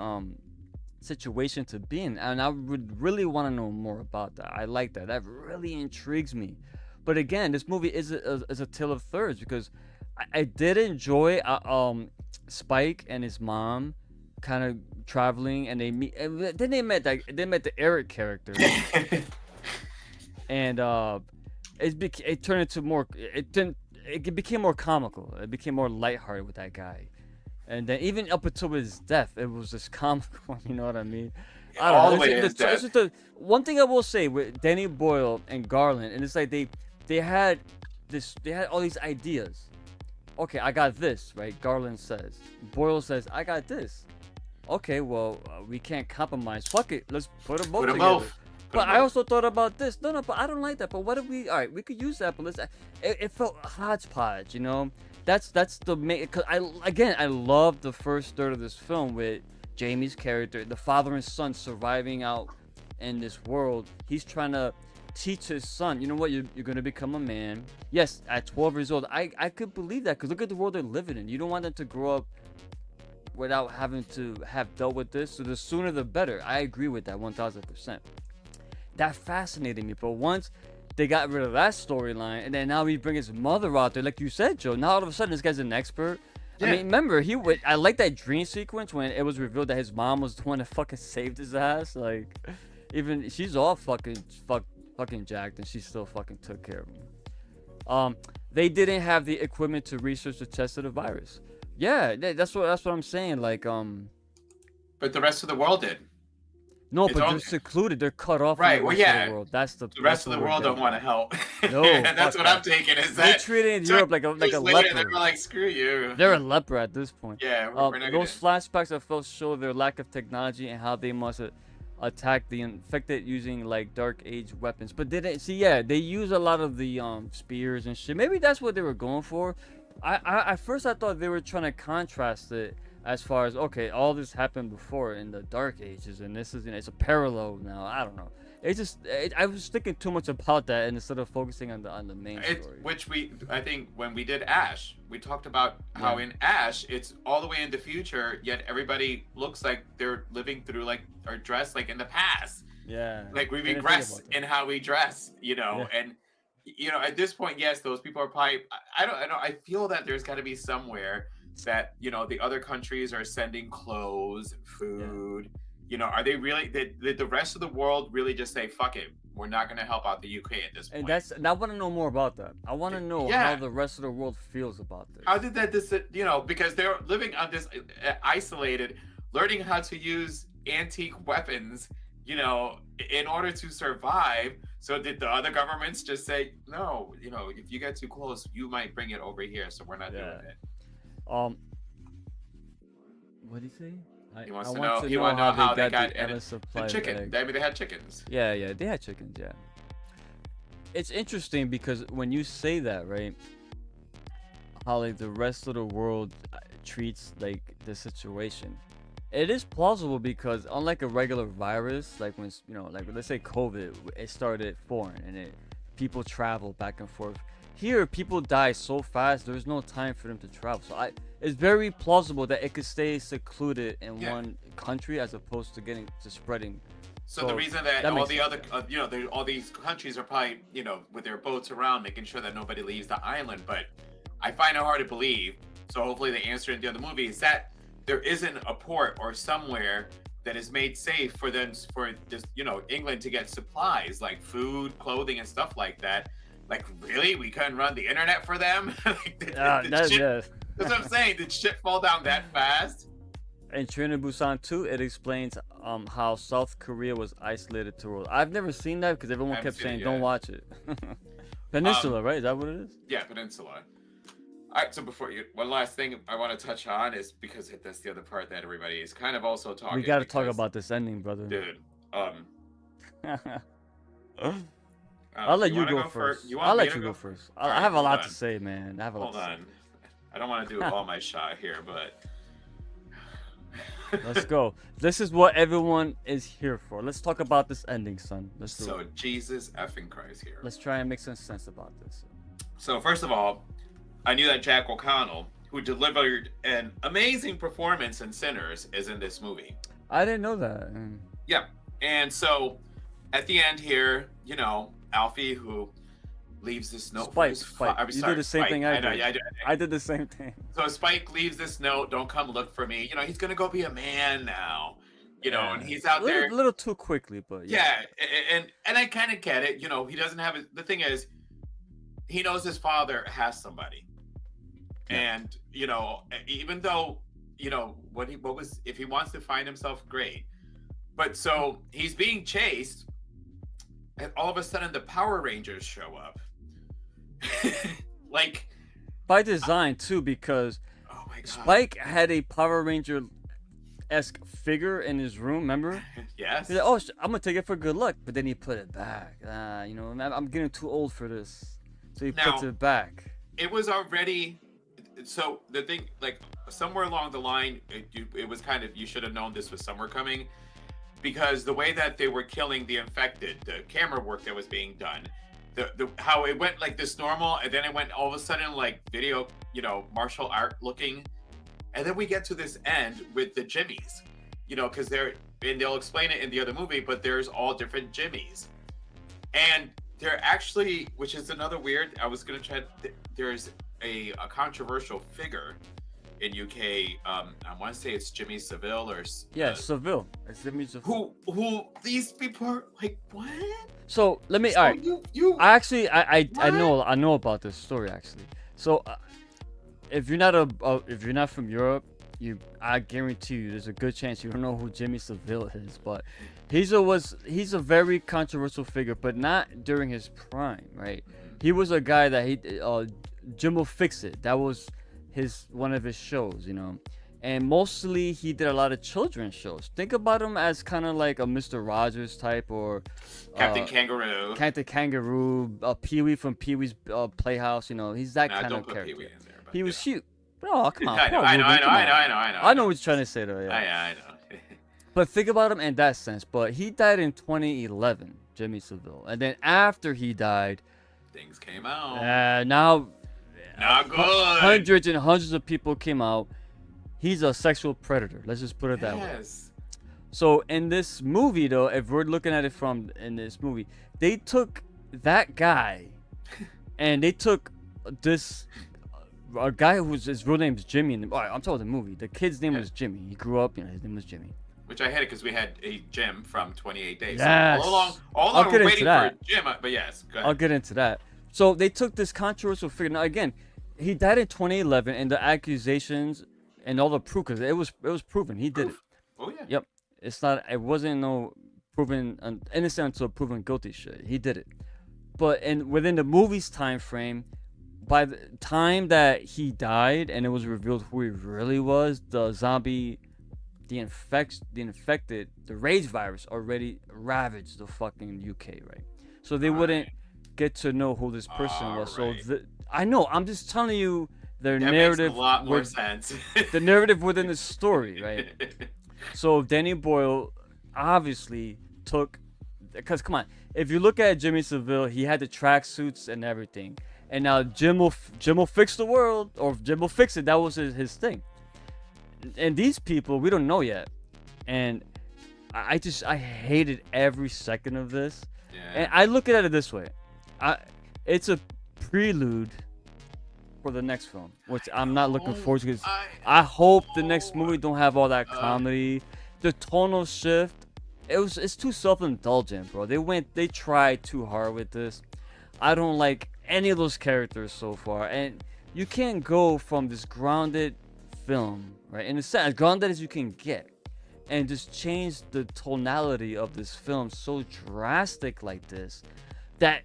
situation to be in. And I would really want to know more about that. I like that. That really intrigues me. But again, this movie is a tale of thirds because I did enjoy Spike and his mom kind of traveling, and they meet. And then they met the Eric character, and it turned into more. It became more comical. It became more lighthearted with that guy, and then even up until his death, it was just comical. You know what I mean? I don't All know. the way to his death. It's just the one thing I will say with Danny Boyle and Garland, and it's like they had all these ideas. Okay, I got this, right? Garland says. Boyle says, I got this. Okay, well, we can't compromise. Fuck it, let's put them both Put 'em together. both. But I also thought about this. No, but I don't like that. But what if we? All right, we could use that. But let's. It felt hodgepodge, you know. That's the main. Cause I love the first third of this film with Jamie's character, the father and son surviving out in this world. He's trying to teach his son, you know what, you're gonna become a man. Yes, at 12 years old, I could believe that because look at the world they're living in. You don't want them to grow up without having to have dealt with this. So the sooner the better. I agree with that 1000%. That fascinated me. But once they got rid of that storyline, and then now we bring his mother out there, like you said, Joe. Now all of a sudden this guy's an expert. Yeah. I mean, remember I like that dream sequence when it was revealed that his mom was the one that fucking saved his ass. Like, even she's all fucking jacked, and she still fucking took care of him. They didn't have the equipment to research the test of the virus. Yeah, that's what I'm saying. Like, but the rest of the world did. No, but they're secluded. They're cut off. Right. From Well, the rest yeah. of the world. That's the rest of the world don't want to help. No, that's what I'm taking. Is that they treated Europe like a leper? They were like, screw you. They're a leper at this point. Yeah. Those flashbacks I felt show their lack of technology and how they must attack the infected using like dark age weapons. But they use a lot of the spears and shit. Maybe that's what they were going for. At first I thought they were trying to contrast it as far as, okay, all this happened before in the dark ages and this is, it's a parallel now. I don't know. I was thinking too much about that instead of focusing on the main story. Which I think when we did Ash, we talked about how in Ash it's all the way in the future, yet everybody looks like they're living through or dressed like in the past. Yeah. Like we regress in how we dress, and at this point, yes, those people are probably, I don't know. I feel that there's got to be somewhere that the other countries are sending clothes and food. Are they really? Did the rest of the world really just say fuck it? We're not going to help out the UK at this point. And I want to know more about that. I want to know how the rest of the world feels about this. How did that? Because they're living on this isolated, learning how to use antique weapons. In order to survive. So did the other governments just say, no, if you get too close, you might bring it over here, so we're not doing it. What did he say? He wants to know how they got the chicken. I mean, they had chickens. Yeah, they had chickens, yeah. It's interesting because when you say that, right, how like the rest of the world treats like the situation, it is plausible because unlike a regular virus, like when like let's say COVID, it started foreign and people travel back and forth. Here, people die so fast, there's no time for them to travel. So it's very plausible that it could stay secluded in one country as opposed to spreading. So the reason that all the other, all these countries are probably, with their boats around, making sure that nobody leaves the island. But I find it hard to believe. So hopefully the answer in the other movie is that there isn't a port or somewhere that is made safe for them, for just, England to get supplies like food, clothing, and stuff like that. Like, really? We couldn't run the internet for them? That's what I'm saying. Did shit fall down that fast? In Train to Busan 2, it explains how South Korea was isolated to world. I've never seen that because everyone kept saying, don't watch it. Peninsula, right? Is that what it is? Yeah, Peninsula. All right, so one last thing I want to touch on is because that's the other part that everybody is kind of also talking. We got to talk about this ending, brother. Dude, I'll let you go first. I'll let you go first. I have a lot to say, man. Hold on. I don't want to do all my shot here, but let's go. This is what everyone is here for. Let's talk about this ending, son. Let's do it. So Jesus effing Christ here. Let's try and make some sense about this. So first of all, I knew that Jack O'Connell, who delivered an amazing performance in Sinners, is in this movie. I didn't know that. Yeah. And so at the end here, Alfie, who leaves this note. Spike. You did the same thing I did. I did the same thing. So Spike leaves this note, don't come look for me. He's going to go be a man now. And he's out there. A little too quickly, but yeah. And I kind of get it. He doesn't have the thing is, he knows his father has somebody. Yeah. And, even though, if he wants to find himself, great. But so he's being chased. And all of a sudden, the Power Rangers show up. Like, by design too, because Spike had a Power Ranger-esque figure in his room. Remember? Yes. He's like, oh, I'm gonna take it for good luck, but then he put it back. I'm getting too old for this, so he puts it back. It was already. So the thing, like somewhere along the line, it was kind of, you should have known this was somewhere coming. Because the way that they were killing the infected, the camera work that was being done, the how it went like this normal, and then it went all of a sudden like video, martial art looking, and then we get to this end with the Jimmies, because they'll explain it in the other movie, but there's all different Jimmies, and they're actually, which is another weird. I was gonna try. There's a controversial figure in UK, I want to say it's Jimmy Savile or Savile. It's Jimmy Savile. Who these people are like, what? So let me. So all right. I know about this story actually. So if you're not from Europe, I guarantee you there's a good chance you don't know who Jimmy Savile is. But he's a very controversial figure, but not during his prime, right? He was a guy that Jim will fix it. That was one of his shows, and mostly he did a lot of children's shows. Think about him as kind of like a Mr. Rogers type, or Captain Kangaroo, Pee-wee from Pee-wee's Playhouse. He's that kind of character. Pee-wee in there, he was cute. Oh, come on. I know. I know what you're trying to say though. Yeah. I know. But think about him in that sense. But he died in 2011, Jimmy Savile, and then after he died, things came out. Now. Not good. Hundreds and hundreds of people came out. He's a sexual predator. Let's just put it that way. So in this movie, though, if we're looking at it in this movie, they took that guy, and they took this a guy his real name is Jimmy. All right, I'm talking about the movie. The kid's name was Jimmy. He grew up, his name was Jimmy. Which I had it because we had a Jim from 28 Days. Yes. So all I'll along get we're into waiting that. for Jim. But yes, go ahead. I'll get into that. So they took this controversial figure. Now again, he died in 2011, and the accusations and all the proof, because it was proven he did it. Oh yeah. Yep. It wasn't no proven innocent until proven guilty shit. He did it. But within the movie's time frame, by the time that he died and it was revealed who he really was, the zombie, the infected, the rage virus already ravaged the fucking UK, right? So they wouldn't get to know who this person was. So I know, I'm just telling you their narrative. Makes a lot more sense. The narrative within the story, right? So Danny Boyle obviously took, because come on, if you look at Jimmy Savile, he had the tracksuits and everything, and now Jim will fix the world, or Jim will fix it. That was his thing. And these people, we don't know yet, and I hated every second of this. Yeah. And I look at it this way, it's a prelude for the next film, which I'm not looking forward to, because I hope the next movie don't have all that comedy, the tonal shift. It's too self-indulgent, bro. They tried too hard with this. I don't like any of those characters so far, and you can't go from this grounded film, right, in a sense, as grounded as you can get, and just change the tonality of this film so drastic like this.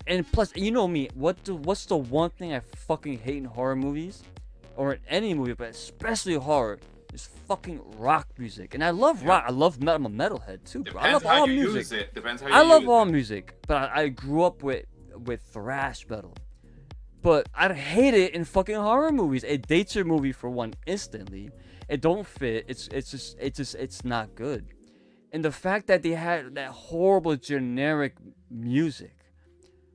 And plus, you know me, what's the one thing I fucking hate in horror movies, or in any movie, but especially horror, is fucking rock music. And I love rock. I love metal. I'm a metalhead too, bro. I love all music. I love all music, but I grew up with thrash metal. But I hate it in fucking horror movies. It dates your movie for one instantly. It don't fit. It's not good. And the fact that they had that horrible generic music,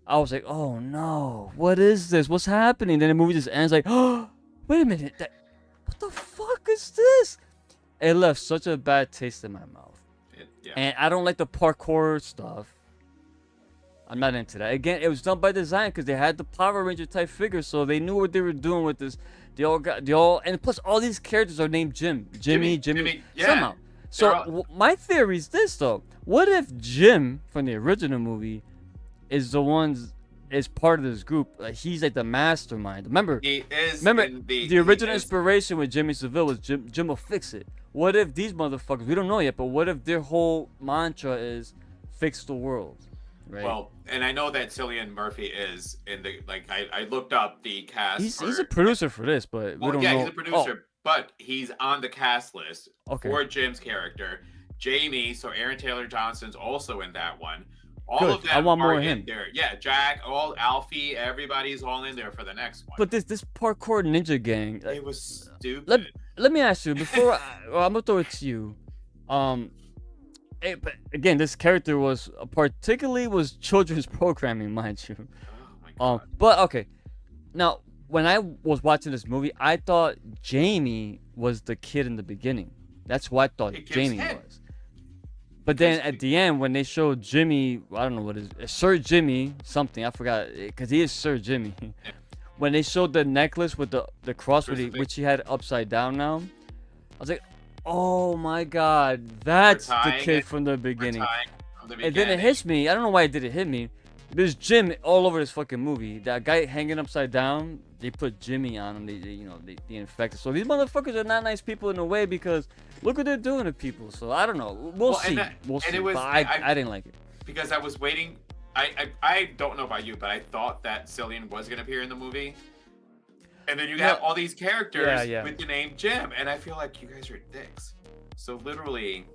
I was like, oh no, what is this? What's happening? Then the movie just ends like, oh, wait a minute, what the fuck is this? It left such a bad taste in my mouth. And I don't like the parkour stuff. I'm not into that. Again, it was done by design because they had the Power Ranger type figures, so they knew what they were doing with this. They all, and plus all these characters are named Jimmy, yeah. somehow. So my theory is this though: what if Jim from the original movie is part of this group? He's like the mastermind. Remember, he is. The original inspiration with Jimmy Savile was Jim will fix it. What if these motherfuckers? We don't know yet, but what if their whole mantra is fix the world? Right. Well, and I know that Cillian Murphy is in the I looked up the cast. He's a producer for this, but we don't know. Yeah, he's a producer, but he's on the cast list for Jim's character. Jamie, so Aaron Taylor Johnson's also in that one. All of them I want more are of him. in there. Yeah, Jack, Alfie, everybody's all in there for the next one. But this parkour ninja gang, it was stupid. Let me ask you before. I'm gonna throw it to you. But again, this character was children's programming, mind you. Oh my God. But okay, now when I was watching this movie, I thought Jamie was the kid in the beginning. That's what I thought Jamie was. But then at the end, when they showed Jimmy, I don't know what is Sir Jimmy something, I forgot, because he is Sir Jimmy. When they showed the necklace with the cross, which he had upside down now, I was like, oh my God, that's the kid from the beginning. And then it hits me. I don't know why it didn't hit me. There's Jim all over this fucking movie. That guy hanging upside down, they put Jimmy on him. They infected. So these motherfuckers are not nice people in a way, because look what they're doing to people. So I don't know. We'll see. We'll see. But I didn't like it. Because I was waiting. I don't know about you, but I thought that Cillian was going to appear in the movie. And then you have all these characters with the name Jim, and I feel like you guys are dicks. So literally,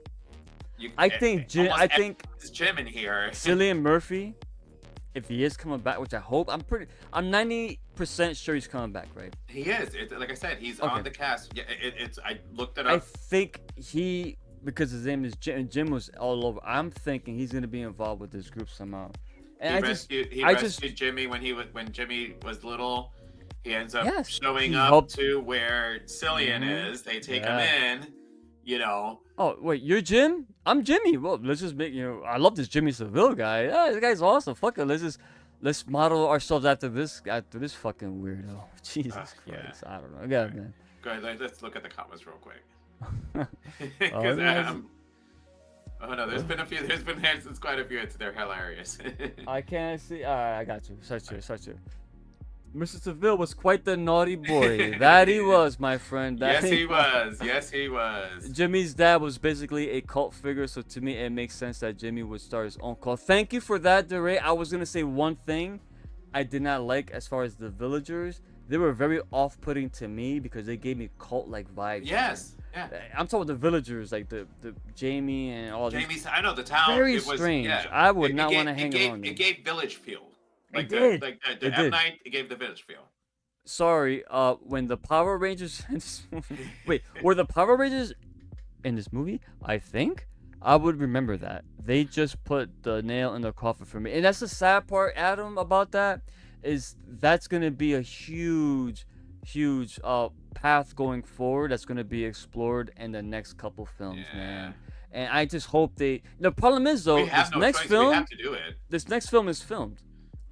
I think Jim in here. Cillian Murphy, if he is coming back, which I hope, I'm 90% sure he's coming back, right? He is. Like I said, he's on the cast. Yeah, I looked it up. I think because his name is Jim, and Jim was all over. I'm thinking he's gonna be involved with this group somehow. And he rescued Jimmy when Jimmy was little. He ends up showing up to where Cillian is. They take him in, Oh, wait, you're Jim? I'm Jimmy. Well, let's just make, I love this Jimmy Savile guy. Yeah, this guy's awesome. Fuck it. Let's model ourselves after this fucking weirdo. Jesus Christ. Yeah. I don't know. Yeah, man. Go ahead, let's look at the comments real quick. Oh, 'Cause, nice. oh no, there's quite a few hits. They're hilarious. I can't see. Alright, I got you. Search here. Mr. Seville was quite the naughty boy. That he was, my friend. Yes, he was. Yes, he was. Jimmy's dad was basically a cult figure, so to me it makes sense that Jimmy would start his own cult. Thank you for that, DeRay. I was gonna say one thing I did not like as far as the villagers. They were very off-putting to me because they gave me cult-like vibes. Yes. Yeah. I'm talking about the villagers, like the Jamie and all these. Jamie's. I know the town. Very it was, strange. Yeah. I would not want to hang around. around It them. gave village feel. Like It the, did. Like the It M did. Night. It gave the village feel. Sorry, when the Power Rangers wait, were the Power Rangers in this movie? I think I would remember that. They just put the nail in the coffin for me. And that's the sad part, Adam, about that is that's going to be a huge path going forward that's going to be explored in the next couple films, man. And I just hope they the problem is though, We have this no next choice. film We have to do it. this next film is filmed.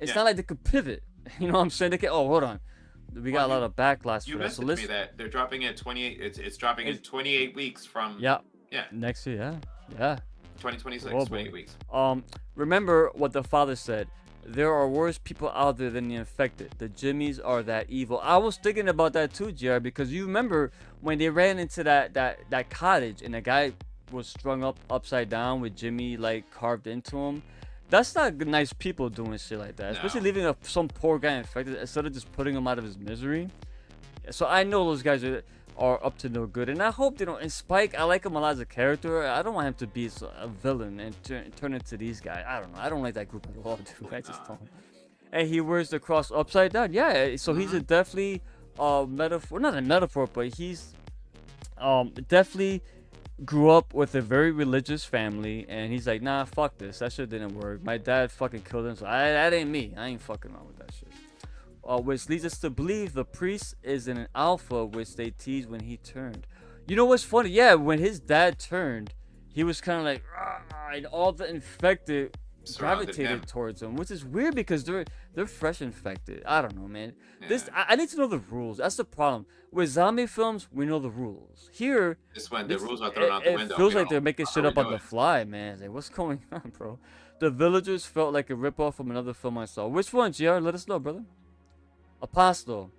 It's Yeah. not like they could pivot. You know what I'm saying? They can, oh, hold on. We got a lot of backlash You for that. So messaged let's me that they're dropping it 28. It's dropping in 28 weeks from. yeah. Yeah. Next year, yeah. 2026. Oh, boy. 28 weeks. Remember what the father said. There are worse people out there than the infected. The Jimmies are that evil. I was thinking about that too, JR, because you remember when they ran into that cottage and the guy was strung up upside down with Jimmy like carved into him. That's not good, nice people doing shit like that. Especially No. leaving some poor guy infected instead of just putting him out of his misery. So I know those guys are up to no good, and I hope they don't. And Spike, I like him a lot as a character. I don't want him to be a villain and turn into these guys. I don't know. I don't like that group at all, dude. I just don't. And he wears the cross upside down. Yeah, so he's a definitely metaphor. Not a metaphor, but he's definitely grew up with a very religious family, and he's like, nah, fuck this. That shit didn't work. My dad fucking killed him, so that ain't me. I ain't fucking around with that shit. Which leads us to believe the priest is an alpha, which they teased when he turned. You know what's funny? Yeah, when his dad turned, he was kind of like, "Rah," and all the infected Surrounded gravitated him. towards him, which is weird because they're fresh infected. I don't know, man. This Yeah. I need to know the rules. That's the problem. With zombie films, we know the rules. Here, This when the this- rules are thrown out the window. it feels we like they're don't- making how shit we up on do the it. fly, man. It's like, what's going on, bro? The Villagers felt like a ripoff from another film I saw. Which one, GR? Let us know, brother. Apostle.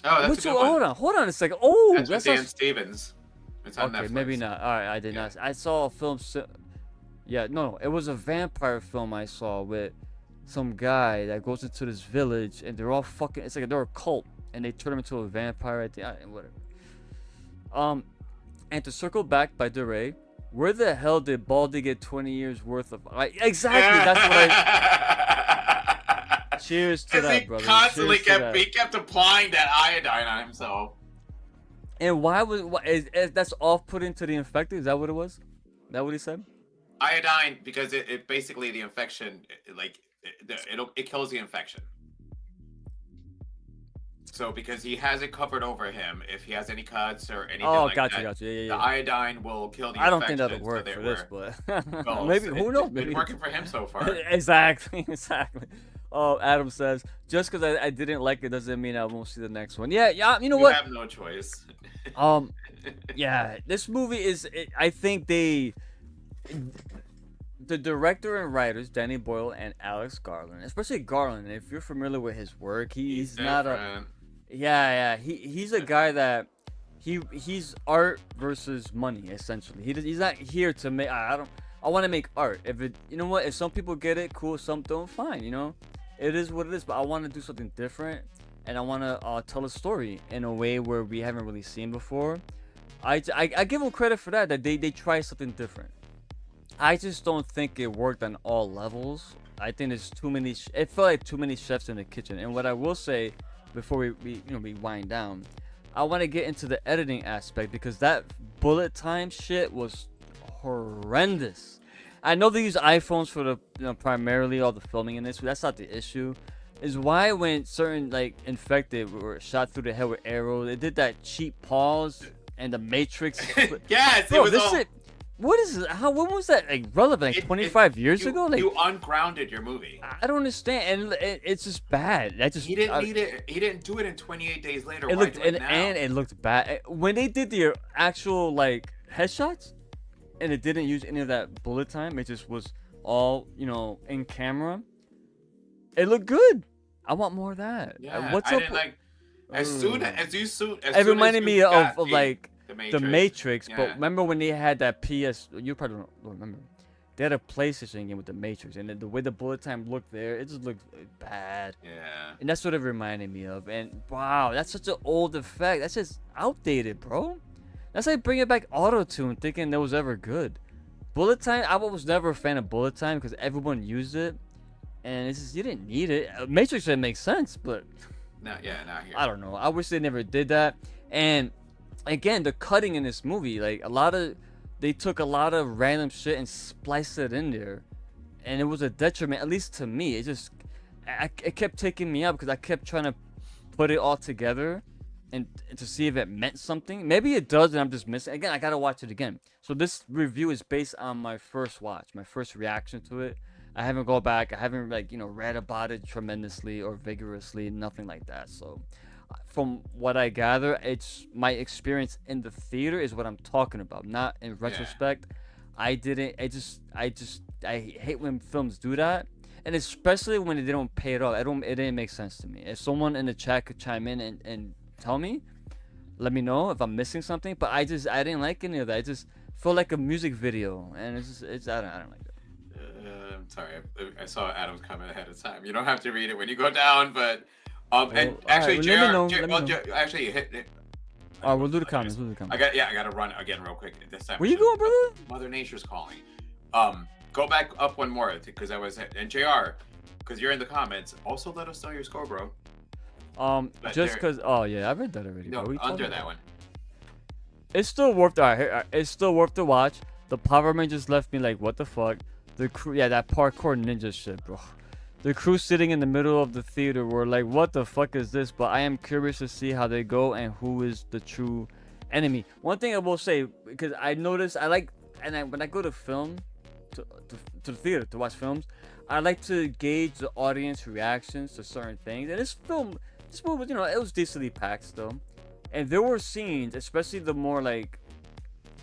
Oh, that's Which a good one? one. Hold on a second. Oh, That's with not- Dan Stevens. It's on okay, Netflix. maybe not. All right, I did Yeah. not. I saw a film. Yeah, no, it was a vampire film I saw with some guy that goes into this village and they're all fucking. It's like they're a cult and they turn him into a vampire at the end. Whatever. And to circle back by DeRay, where the hell did Baldy get 20 years worth of? Exactly. That's what I. Cheers to that, He brother. constantly Cheers to that. kept applying that iodine on himself. And why was that's off-putting to the infected? Is that what it was? Is that what he said? Iodine because it basically the infection it kills the infection. So because he has it covered over him, if he has any cuts or anything Oh, like gotcha. that, Yeah. the iodine will kill the I don't think infection. that'll work so for they this, were- but Well, maybe it's- who knows? It's Maybe been working for him so far. exactly. Oh, Adam says just because I didn't like it doesn't mean I won't see the next one. Yeah. You know You what? have no choice. Yeah, this movie is. I think the director and writers, Danny Boyle and Alex Garland, especially Garland. If you're familiar with his work, he's not a. different. Yeah. He's a guy that he's art versus money essentially. He's not here to make. I want to make art. If it, you know what? If some people get it, cool. Some don't. Fine. You know, it is what it is. But I want to do something different, and I want to tell a story in a way where we haven't really seen before. I give them credit for that. That they try something different. I just don't think it worked on all levels. I think there's too many. It felt like too many chefs in the kitchen. And what I will say, before we wind down, I want to get into the editing aspect because that bullet time shit was horrendous. I know they use iPhones for the primarily all the filming in this, but that's not the issue. Is why when certain like infected were shot through the head with arrows, they did that cheap pause and the Matrix. Yes, Bro, it was this all. shit. What is it? How? When was that like relevant? Like 25 years ago? Like you ungrounded your movie. I don't understand, and it's just bad. He didn't need it. He didn't do it in 28 days later. It Why looked do it now? and it looked bad when they did the actual like headshots, and it didn't use any of that bullet time. It just was all in camera. It looked good. I want more of that. Yeah, What's I up? didn't like. As soon as you It reminded me of like the the Matrix, Yeah. but remember when they had that PS? You probably don't remember. They had a PlayStation game with the Matrix, and the way the bullet time looked there, it just looked bad. Yeah. And that's what it reminded me of. And wow, that's such an old effect. That's just outdated, bro. That's like bringing back auto tune, thinking that was ever good. Bullet time, I was never a fan of bullet time because everyone used it, and it's just you didn't need it. Matrix didn't make sense, but Not here. I don't know. I wish they never did that. And again, the cutting in this movie, like they took a lot of random shit and spliced it in there, and it was a detriment, at least to me. It kept taking me out because I kept trying to put it all together and to see if it meant something. Maybe it does, and I'm just missing. Again, I gotta watch it again. So this review is based on my first watch, my first reaction to it. I haven't gone back. I haven't read about it tremendously or vigorously, nothing like that. So from what I gather, it's my experience in the theater is what I'm talking about, not in retrospect. I hate when films do that, and especially when they don't pay it off. It didn't make sense to me. If someone in the chat could chime in and tell me, let me know if I'm missing something. But I didn't like any of that. It just felt like a music video, and I don't like that. I'm sorry. I saw Adam's comment ahead of time. You don't have to read it when you go down, but and actually, actually hit. All right, we'll do the comments. I gotta run again real quick this time. Where you going, brother? Mother Nature's calling. Go back up one more because I was and JR, because you're in the comments. Also, let us know your score, bro. Just because. Oh yeah, I read that already. No, under that one. It's still worth. It's still worth the watch. The Power Man just left me like, what the fuck? The crew, that parkour ninja shit, bro. The crew sitting in the middle of the theater were like, what the fuck is this? But I am curious to see how they go and who is the true enemy. One thing I will say, because I noticed, when I go to film, to the theater to watch films, I like to gauge the audience reactions to certain things. And this movie was, it was decently packed still. And there were scenes, especially the more like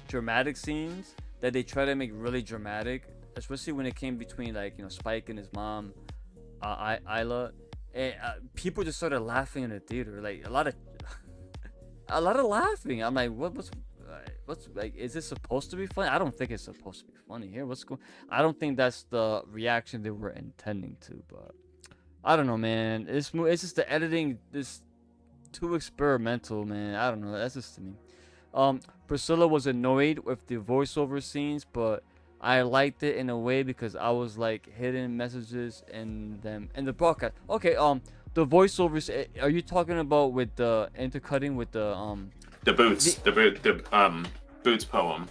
dramatic scenes that they try to make really dramatic, especially when it came between Spike and his mom, Isla, and people just started laughing in the theater, like a lot of laughing. I'm like, what's like, is this supposed to be funny? I don't think it's supposed to be funny here. I don't think that's the reaction they were intending to, but I don't know, man. It's just the editing is too experimental, man. I don't know. That's just to me. Priscilla was annoyed with the voiceover scenes, but I liked it in a way because I was like hidden messages in them in the broadcast. Okay, the voiceovers. Are you talking about with the intercutting with the boots, the boots poem?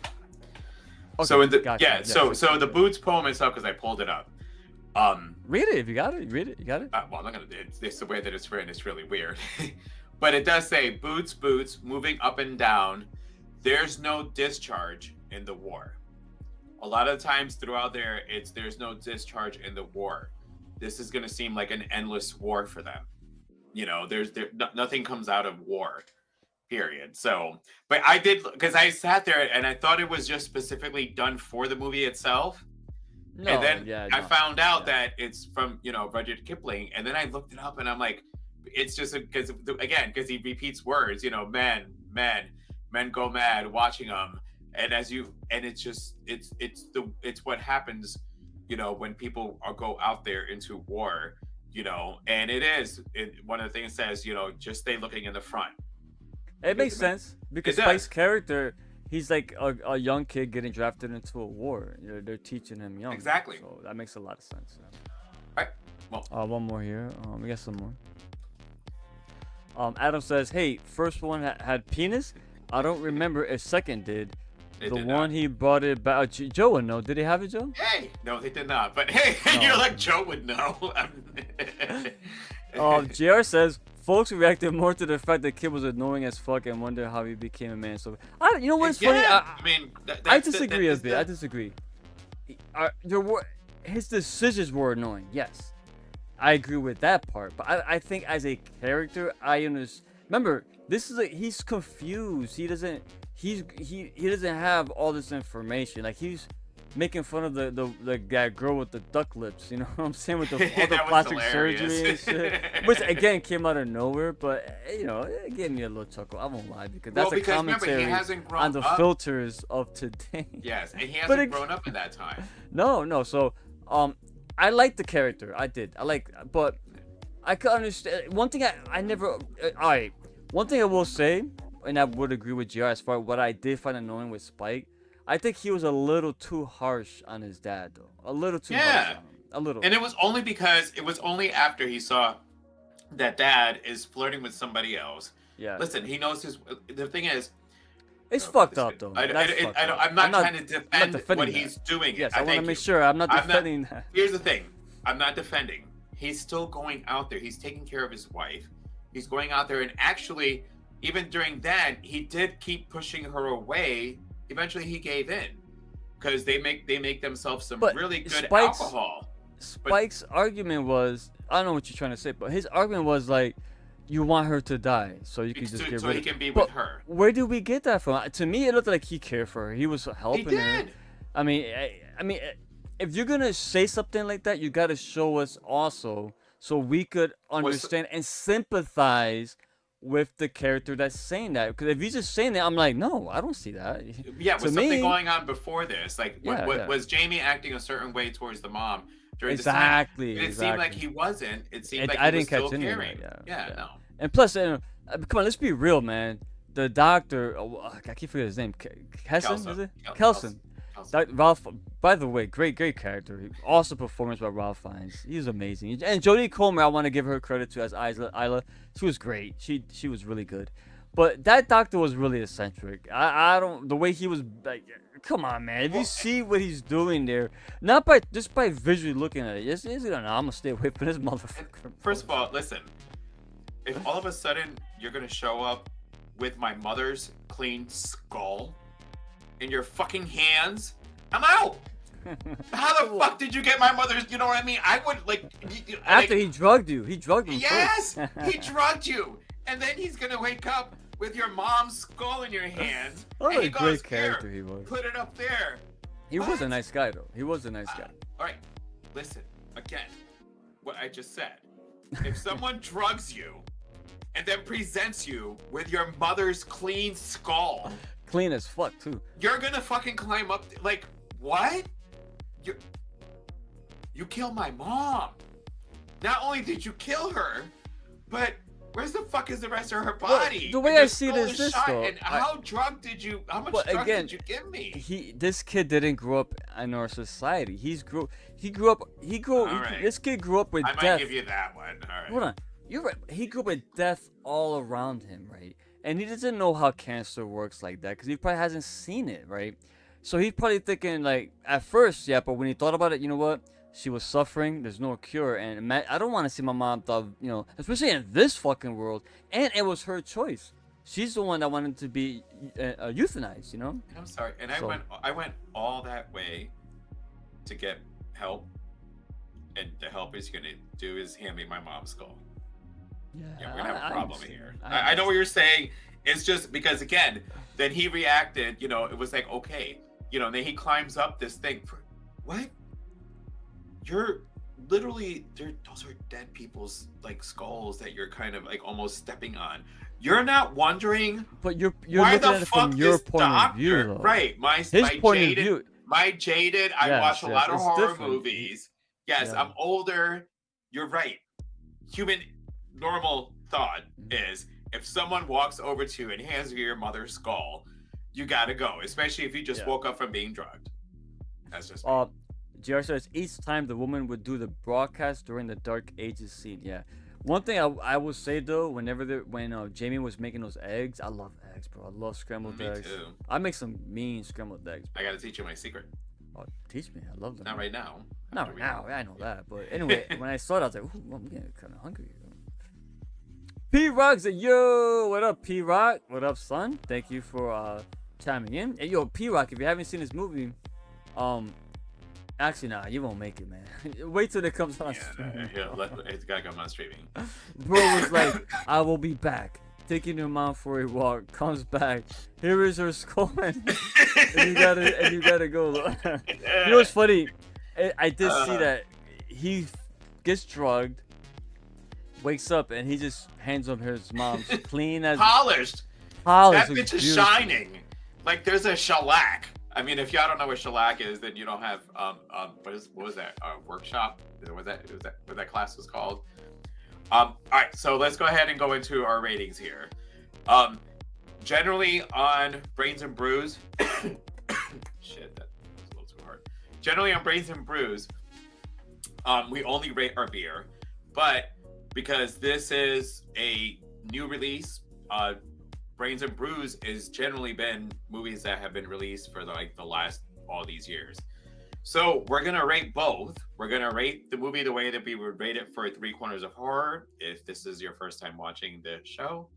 Okay, so in the gotcha. so the boots poem itself, because I pulled it up. Read it if you got it. Read it. You got it. Well, I'm not gonna. It's the way that it's written. It's really weird, but it does say boots, moving up and down. There's no discharge in the war. A lot of times throughout there's no discharge in the war. This is gonna seem like an endless war for them. Nothing comes out of war, period. So, but I did, because I sat there and I thought it was just specifically done for the movie itself. No, and then I found out that it's from Rudyard Kipling, and then I looked it up and I'm like, it's just because he repeats words. Men go mad watching them. And it's what happens, when people go out there into war, and one of the things says, just stay looking in the front. It makes sense because Spike's character, he's like a young kid getting drafted into a war. They're teaching him young. Exactly. So that makes a lot of sense. All right. Well, one more here. We got some more. Adam says, "Hey, first one had penis. I don't remember if second did." The one not. He brought it back. Joe would know. Did he have it, Joe? Hey, no, they did not. But hey, you're like Joe would know. JR says folks reacted more to the fact that kid was annoying as fuck and wonder how he became a man. So you know what's funny? I mean, I disagree a bit. I disagree. His decisions were annoying. Yes, I agree with that part. But I think as a character, I understand. Remember, this is he's confused. He doesn't have all this information. Like he's making fun of the girl with the duck lips. You know what I'm saying? With all the plastic surgery and shit. Which again came out of nowhere, but you know, it gave me a little chuckle. I won't lie because that's a commentary on the filters of today. Yes, and he hasn't grown up in that time. No. So I like the character. I did. But I could understand one thing. I never. All right. One thing I will say, and I would agree with JR as far as what I did find annoying with Spike. I think he was a little too harsh on his dad, though. A little too harsh on him. A little. And it was only after he saw that dad is flirting with somebody else. Yeah. Listen, he knows the thing is. It's fucked up, though. I'm not trying to defend what he's doing. Yes, I want to make sure I'm not defending that. Here's the thing. I'm not defending. He's still going out there. He's taking care of his wife. He's going out there, and actually, even during that, he did keep pushing her away. Eventually, he gave in because they make themselves some really good alcohol. Spike's argument was, I don't know what you're trying to say, but his argument was like, you want her to die, so you can just get rid of her. So he can be with her. Where did we get that from? To me, it looked like he cared for her. He was helping her. I mean, if you're gonna say something like that, you gotta show us also, so we could understand and sympathize with the character that's saying that. Because if he's just saying that, I'm like, no, I don't see that. Yeah, was something going on before this? Like, was Jamie acting a certain way towards the mom during this time? It seemed like he wasn't. It seemed like he was still caring. No. And plus, come on, let's be real, man. The doctor, I keep forgetting his name. Kelson, is it? Kelson. Ralph, by the way, great character. Awesome performance by Ralph Fiennes. He's amazing. And Jodie Comer, I want to give her credit to as Isla. She was great. She was really good. But that doctor was really eccentric. I don't, the way he was like, come on, man. If you see what he's doing there, just by visually looking at it, I'm gonna stay away from this motherfucker. First of all, listen. If all of a sudden you're gonna show up with my mother's clean skull in your fucking hands, I'm out. How the fuck did you get my mother's? You know what I mean? I would after he drugged you. He drugged him. Yes, he drugged you, and then he's gonna wake up with your mom's skull in your hands. What a great character he was. Put it up there. He was a nice guy, though. He was a nice guy. All right, listen again. What I just said. If someone drugs you and then presents you with your mother's clean skull. Clean as fuck, too. You're gonna fucking climb up, what? You killed my mom. Not only did you kill her, but where's the fuck is the rest of her body? The way I see it is this, though. And how much drug did you give me? This kid didn't grow up in our society. This kid grew up with death. I might give you that one. All right. Hold on. You're right. He grew up with death all around him, right? And he doesn't know how cancer works like that because he probably hasn't seen it, right? So he's probably thinking, like, at first, yeah, but when he thought about it, you know what? She was suffering. There's no cure. And I don't want to see my mom, especially in this fucking world. And it was her choice. She's the one that wanted to be euthanized, you know? I'm sorry. And I went all that way to get help. And the help he's going to do is hand me my mom's skull. Yeah, we're gonna have a problem here. I know what you're saying. It's just because, again, then he reacted, it was like, okay, then he climbs up this thing. What? You're literally, those are dead people's skulls that you're kind of almost stepping on. You're not wondering, but you're looking at it from your point of view, though. Right? My jaded. I watch a lot of horror movies. Yes, I'm older. You're right. Human normal thought is if someone walks over to you and hands you your mother's skull, you gotta go, especially if you just woke up from being drugged. That's just JR says each time the woman would do the broadcast during the Dark Ages scene. Yeah. One thing I will say though, when Jamie was making those eggs, I love eggs, bro. I love scrambled eggs. Me too. I make some mean scrambled eggs, bro. I gotta teach you my secret. Oh, teach me. I love them. Not right now. Not right now. I know that. But anyway, when I saw it, I was like, ooh, I'm getting kind of hungry. P-Rock said, yo, what up, P-Rock? What up, son? Thank you for chiming in. Hey, yo, P-Rock, if you haven't seen this movie, actually, nah, you won't make it, man. Wait till it comes on streaming. It's gotta come on streaming. Bro was like, I will be back. Taking your mom for a walk. Comes back. Here is her skull, and you gotta go. You know what's funny? I did see that he gets drugged, wakes up, and he just hands him his mom's clean as Polished. polished. That bitch is shining. Like there's a shellac. I mean, if y'all don't know what shellac is, then you don't have what was that? Workshop? What that class was called? All right, so let's go ahead and go into our ratings here. Generally on Brains and Brews, shit, that was a little too hard. Generally on Brains and Brews, we only rate our beer, but because this is a new release, Brains and Brews has generally been movies that have been released for the last all these years. So we're gonna rate both. We're gonna rate the movie the way that we would rate it for Three Corners of Horror. If this is your first time watching the show,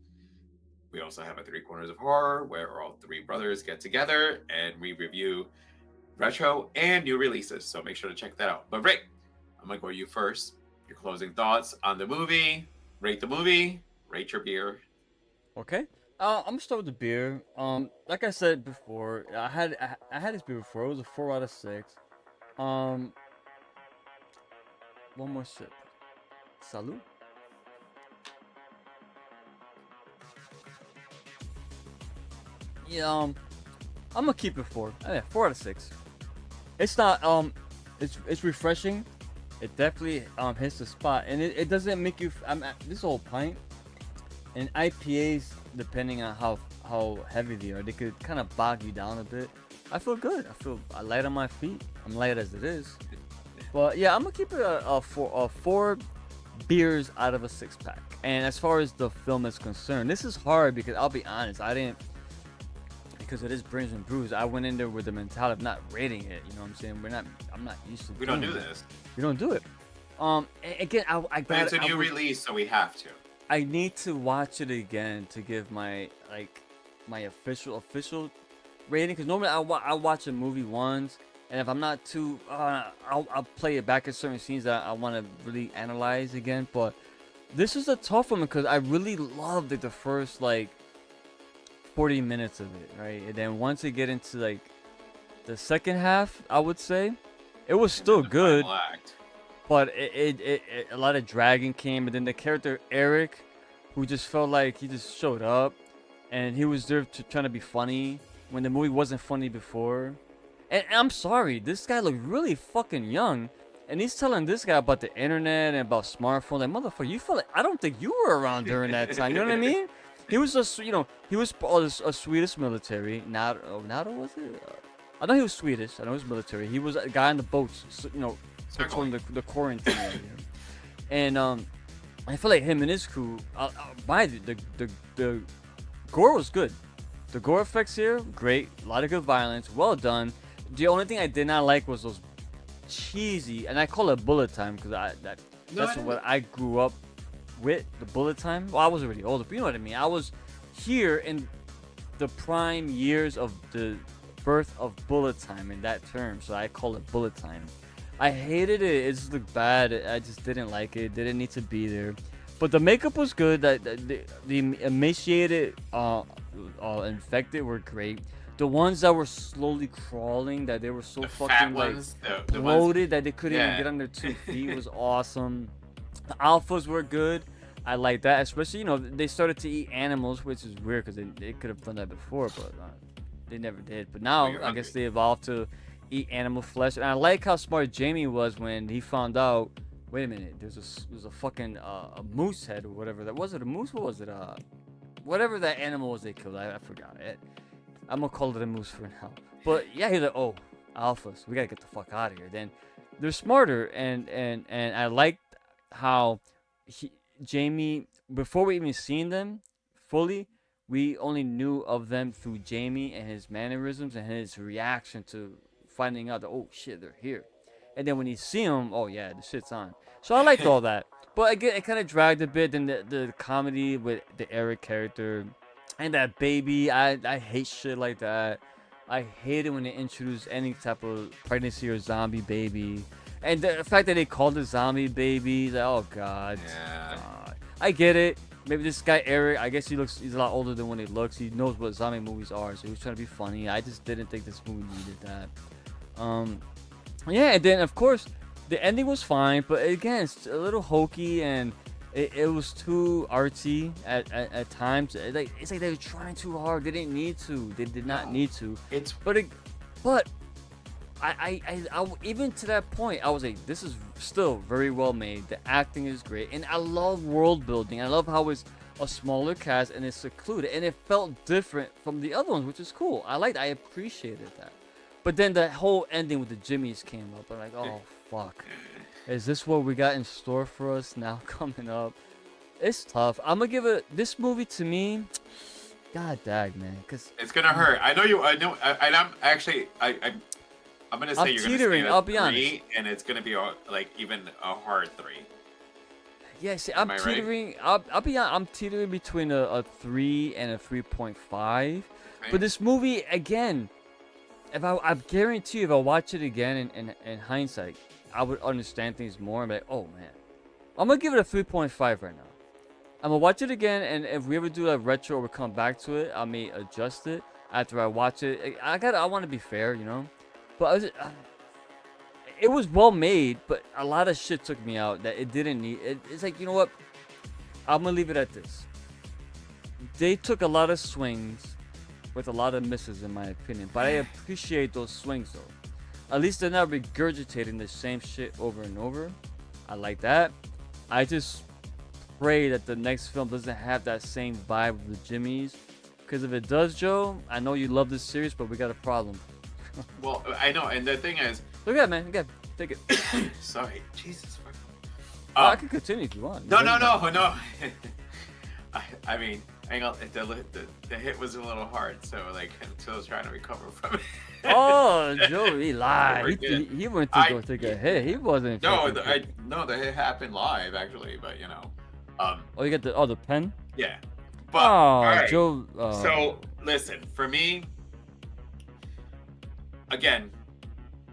we also have a Three Corners of Horror where all three brothers get together and we review retro and new releases. So make sure to check that out. But Rick, I'm gonna go to you first. Your closing thoughts on the movie. Rate the movie. Rate your beer. Okay. I'm gonna start with the beer. Like I said before, I had this beer before. It was a 4 out of 6. One more sip. Salud. Yeah, I'm gonna keep it 4. Yeah, 4 out of 6. It's not it's refreshing. It definitely hits the spot, and it doesn't make you. This whole pint, and IPAs, depending on how heavy they are, they could kind of bog you down a bit. I feel good. I feel light on my feet. I'm light as it is. But yeah, I'm gonna keep it a 4 beers out of a 6-pack. And as far as the film is concerned, this is hard because I'll be honest, because it is Brains and Brews, I went in there with the mentality of not rating it. You know what I'm saying? I'm not used to. We don't do this. We don't do it. Again, I got. It's a new release, so we have to. I need to watch it again to give my official rating, because normally I watch a movie once, and if I'm not too I'll play it back at certain scenes that I want to really analyze again. But this is a tough one because I really loved the first 40 minutes of it, right? And then once you get into the second half, I would say it was still good, but it a lot of dragging came. And then the character Eric, who just felt like he just showed up and he was there trying to be funny when the movie wasn't funny before. And I'm sorry, this guy looked really fucking young, and he's telling this guy about the internet and about smartphones. Like, motherfucker, you feel like I don't think you were around during that time. You know what I mean? He was he was a Swedish military. NATO was it? I know he was Swedish. I know he was military. He was a guy on the boats, patrolling the quarantine area. And I feel like him and his crew. The gore was good. The gore effects here, great. A lot of good violence. Well done. The only thing I did not like was those cheesy, and I call it bullet time because that's what I grew up with, the bullet time. Well, I was already older, but you know what I mean. I was here in the prime years of the birth of bullet time in that term, so I call it bullet time. I hated it. It just looked bad. I just didn't like it. Didn't need to be there. But the makeup was good. The emaciated, infected were great. The ones that were slowly crawling, that they were so fucking bloated that they couldn't even get on their 2 feet was awesome. The alphas were good. I like that, especially they started to eat animals, which is weird because they could have done that before, but they never did. But now I guess they evolved to eat animal flesh, and I like how smart Jamie was when he found out. Wait a minute, there's a fucking a moose head or whatever that was. It a moose? What was it? Whatever that animal was they killed. I forgot it. I'm gonna call it a moose for now. But yeah, he's like, oh, alphas, we gotta get the fuck out of here. Then they're smarter, and I liked how Jamie, before we even seen them fully, we only knew of them through Jamie and his mannerisms and his reaction to finding out that, oh shit, they're here. And then when you see them, oh yeah, the shit's on. So I liked all that. But again, it kind of dragged a bit. Then the comedy with the Eric character and that baby, I hate shit like that. I hate it when they introduce any type of pregnancy or zombie baby. And the fact that they called it zombie baby, like, oh god. Yeah. God. I get it. Maybe this guy Eric, I guess he's a lot older than when he looks. He knows what zombie movies are, so he was trying to be funny. I just didn't think this movie needed that. Yeah, and then of course the ending was fine, but again, it's a little hokey and it was too artsy at times. It's like they were trying too hard. They didn't need to. They did not need to. It's But I even to that point, I was like, this is still very well made. The acting is great, and I love world building. I love how it's a smaller cast and it's secluded, and it felt different from the other ones, which is cool. I appreciated that. But then the whole ending with the Jimmys came up. I'm like, oh fuck, is this what we got in store for us now coming up? It's tough. I'm gonna give it this movie to me. God dag, man, because it's gonna hurt. I know you. I know. And I'm actually. I'm gonna say I'm you're teetering, gonna say I'll be 3, honest. and it's gonna be even a hard 3. yeah, see, Am I'm I right? teetering. I'll be honest, I'm teetering between a 3 and a 3.5. Okay. But this movie again, I guarantee you, if I watch it again in hindsight, I would understand things more. I'm like, oh man, I'm gonna give it a 3.5 right now. I'm gonna watch it again, and if we ever do a retro or we come back to it, I may adjust it after I watch it. I want to be fair, you know. But it was well made, but a lot of shit took me out that it didn't need. It's like, you know what? I'm gonna leave it at this. They took a lot of swings with a lot of misses, in my opinion. But I appreciate those swings, though. At least they're not regurgitating the same shit over and over. I like that. I just pray that the next film doesn't have that same vibe of the Jimmys. Because if it does, Joe, I know you love this series, but we got a problem. Well, I know, and the thing is, Look at it, man. Again, take it. sorry, Jesus. I can continue if you want. No. I mean, hang on. The hit was a little hard, so like, I'm still trying to recover from it. Oh, Joe, he lied. He went to go take a hit. He wasn't. No, the hit happened live actually, but you know. Oh, you got the pen. Yeah. But Oh, all right. Joe. So listen, for me, again,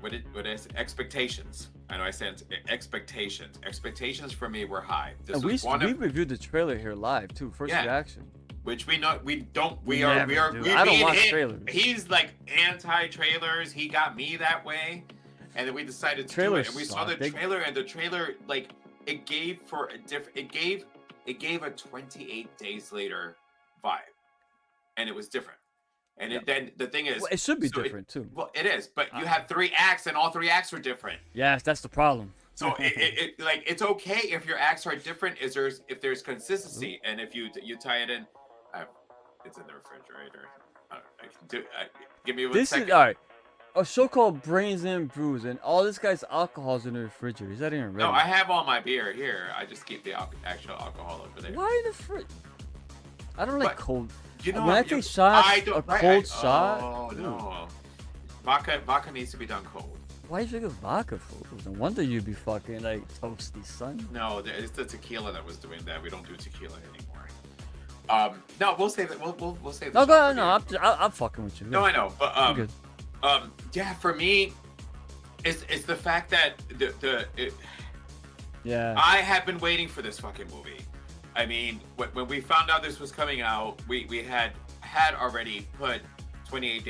what is expectations? I know I said expectations. Expectations for me were high. This And was one we of reviewed the trailer here live too. First Yeah. reaction. which we know we don't. We Never are. do. We I don't me and watch him- trailers. He's like anti-trailers. He got me that way, and then we decided to do Trailers it. And we saw the suck. They- trailer, and the trailer like it gave for a different. It gave a 28 days later vibe, and it was different. And then the thing is, Well, it should be so different too. Well, it is, but you have 3 acts, and all 3 acts are different. Yes, that's the problem. So it like it's okay if your acts are different. If there's consistency, and if you tie it in, it's in the refrigerator. I can do. Give me 1 This second. is all right. A show called Brains Brews, and all this guy's alcohol's in the refrigerator. Is that even ready? No, I have all my beer here. I just keep the actual alcohol over there. Why in the fridge? I don't like But, cold. You know, when I take shots, I a don't- cold shot. Oh Ooh. no, vodka needs to be done cold. Why you drinking vodka fools? No wonder you'd be fucking like toasty, son. No, it's the tequila that was doing that. We don't do tequila anymore. No, we'll save it. We'll save it. No, go no. I'm fucking with you. No, I know, but I'm good. yeah, for me, it's the fact that Yeah. I have been waiting for this fucking movie. I mean, when we found out this was coming out, we had already put 28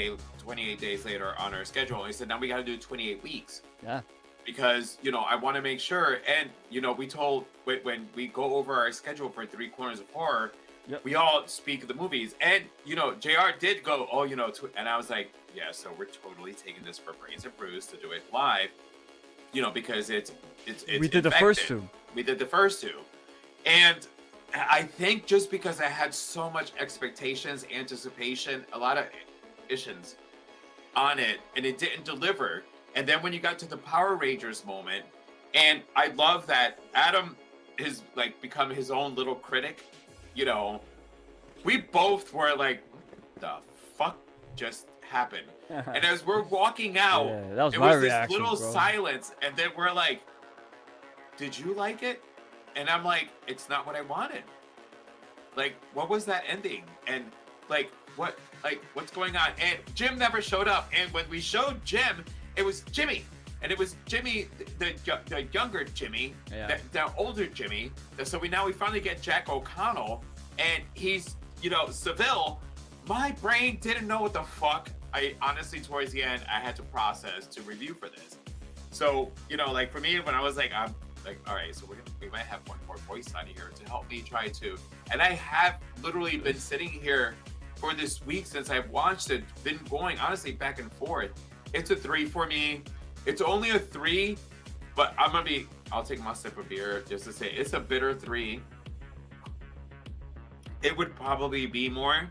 days later on our schedule. And we said, now we got to do 28 weeks. Yeah. Because, you know, I want to make sure. And, you know, we told when we go over our schedule for 3 Corners of Horror, Yep. we all speak of the movies. And, you know, JR did go, oh, you know, and I was like, yeah, so we're totally taking this for Brains and Brews to do it live, you know, because it's We did the first effective. 2. We did the first 2. And I think just because I had so much expectations, anticipation, a lot of issues on it, and it didn't deliver. And then when you got to the Power Rangers moment, and I love that Adam has like become his own little critic, you know, we both were like, the fuck just happened? And as we're walking out, Yeah, that was it my was this reaction, little bro. silence, and then we're like, did you like it? And I'm like, it's not what I wanted. Like, what was that ending? And like, what's going on? And Jim never showed up. And when we showed Jim, it was Jimmy. And it was Jimmy, the younger Jimmy, the older Jimmy. So we finally get Jack O'Connell, and he's, Seville. My brain didn't know what the fuck. I honestly, towards the end, I had to process to review for this. So, like for me, when I was like, I'm like, all right, so we might have one more voice on here to help me try to. And I have literally been sitting here for this week since I've watched it, been going honestly back and forth. It's a 3 for me. It's only a 3, but I'll take my sip of beer just to say it's a bitter 3. It would probably be more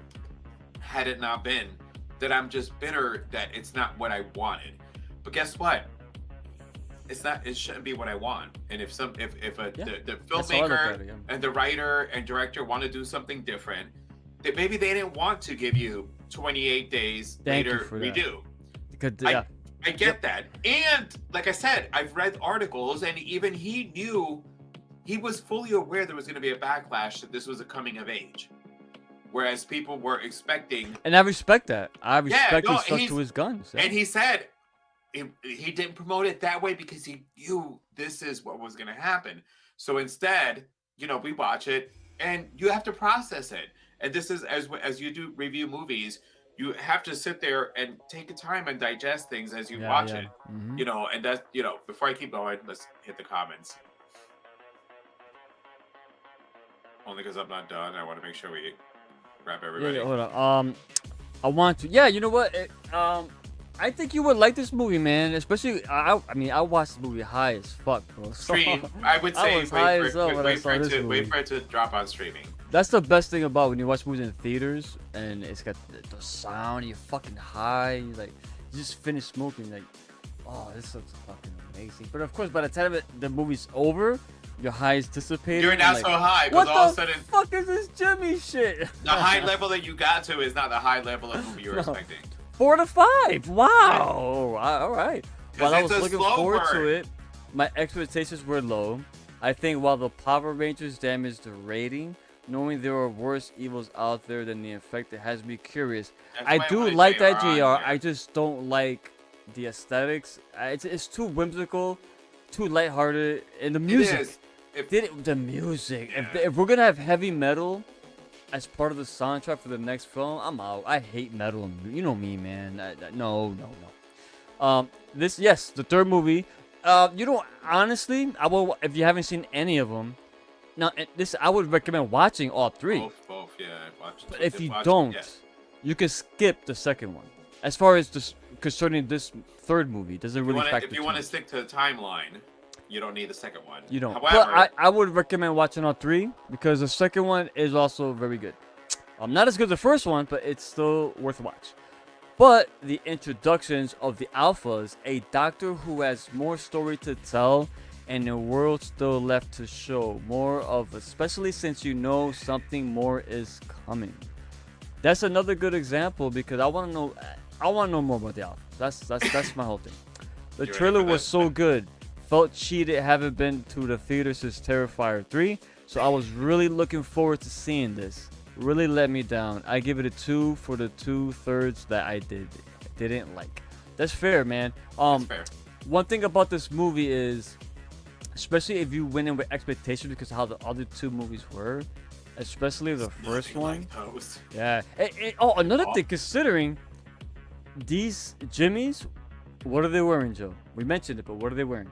had it not been that I'm just bitter that it's not what I wanted. But guess what? It shouldn't be what I want. And if the filmmaker and the writer and director want to do something different, that maybe they didn't want to give you 28 days later redo. I get that. And like I said, I've read articles, and even he knew, he was fully aware there was going to be a backlash that this was a coming of age. Whereas people were expecting. And I respect that. He stuck to his guns. Yeah. And he said he didn't promote it that way because he knew this is what was going to happen. So instead, we watch it and you have to process it. And this is, as you do review movies, you have to sit there and take the time and digest things as you watch it. Mm-hmm. And that's, before I keep going, let's hit the comments. Only because I'm not done. I want to make sure we wrap everybody. Yeah, hold on. I want to. Yeah, you know what? I think you would like this movie, man. Especially, I watched the movie high as fuck, bro. Stream. I would say wait for it to drop on streaming. That's the best thing about when you watch movies in theaters, and it's got the sound. You're fucking high. Like, you just finished smoking. Like, oh, this looks fucking amazing. But of course, by the time the movie's over, your high is dissipated. You're not so high because all of a sudden, what the fuck is this Jimmy shit? The high level that you got to is not the high level of movie you're expecting. 4 to 5. Wow. All right. While I was looking forward to it, my expectations were low. I think while the Power Rangers damaged the rating, knowing there are worse evils out there than the infected has me curious. I do like that, JR. I just don't like the aesthetics. It's too whimsical, too lighthearted, and the music. The music. Yeah. If we're gonna have heavy metal as part of the soundtrack for the next film, I'm out. I hate metal. You know me, man. No. The third movie. Honestly, I will. If you haven't seen any of them, now I would recommend watching all 3. Both, yeah. But if you don't, you can skip the second one. As far as concerning this third movie, doesn't really factor. If you want to stick to the timeline, you don't need the second one. You don't. However, but I would recommend watching all 3 because the second one is also very good. Not as good as the first one, but it's still worth a watch. But the introductions of the Alphas, a doctor who has more story to tell and a world still left to show more of, especially since something more is coming. That's another good example because I want to know more about the Alphas. That's my whole thing. The trailer was so good. Felt cheated having been to the theater since Terrifier 3, so I was really looking forward to seeing this. Really let me down. I give it a 2 for the 2/3 that I didn't like. That's fair, man. That's fair. One thing about this movie is, especially if you went in with expectations because of how the other 2 movies were, especially the first one. Like those. Yeah. Another thing, considering these Jimmys, what are they wearing, Joe? We mentioned it, but what are they wearing?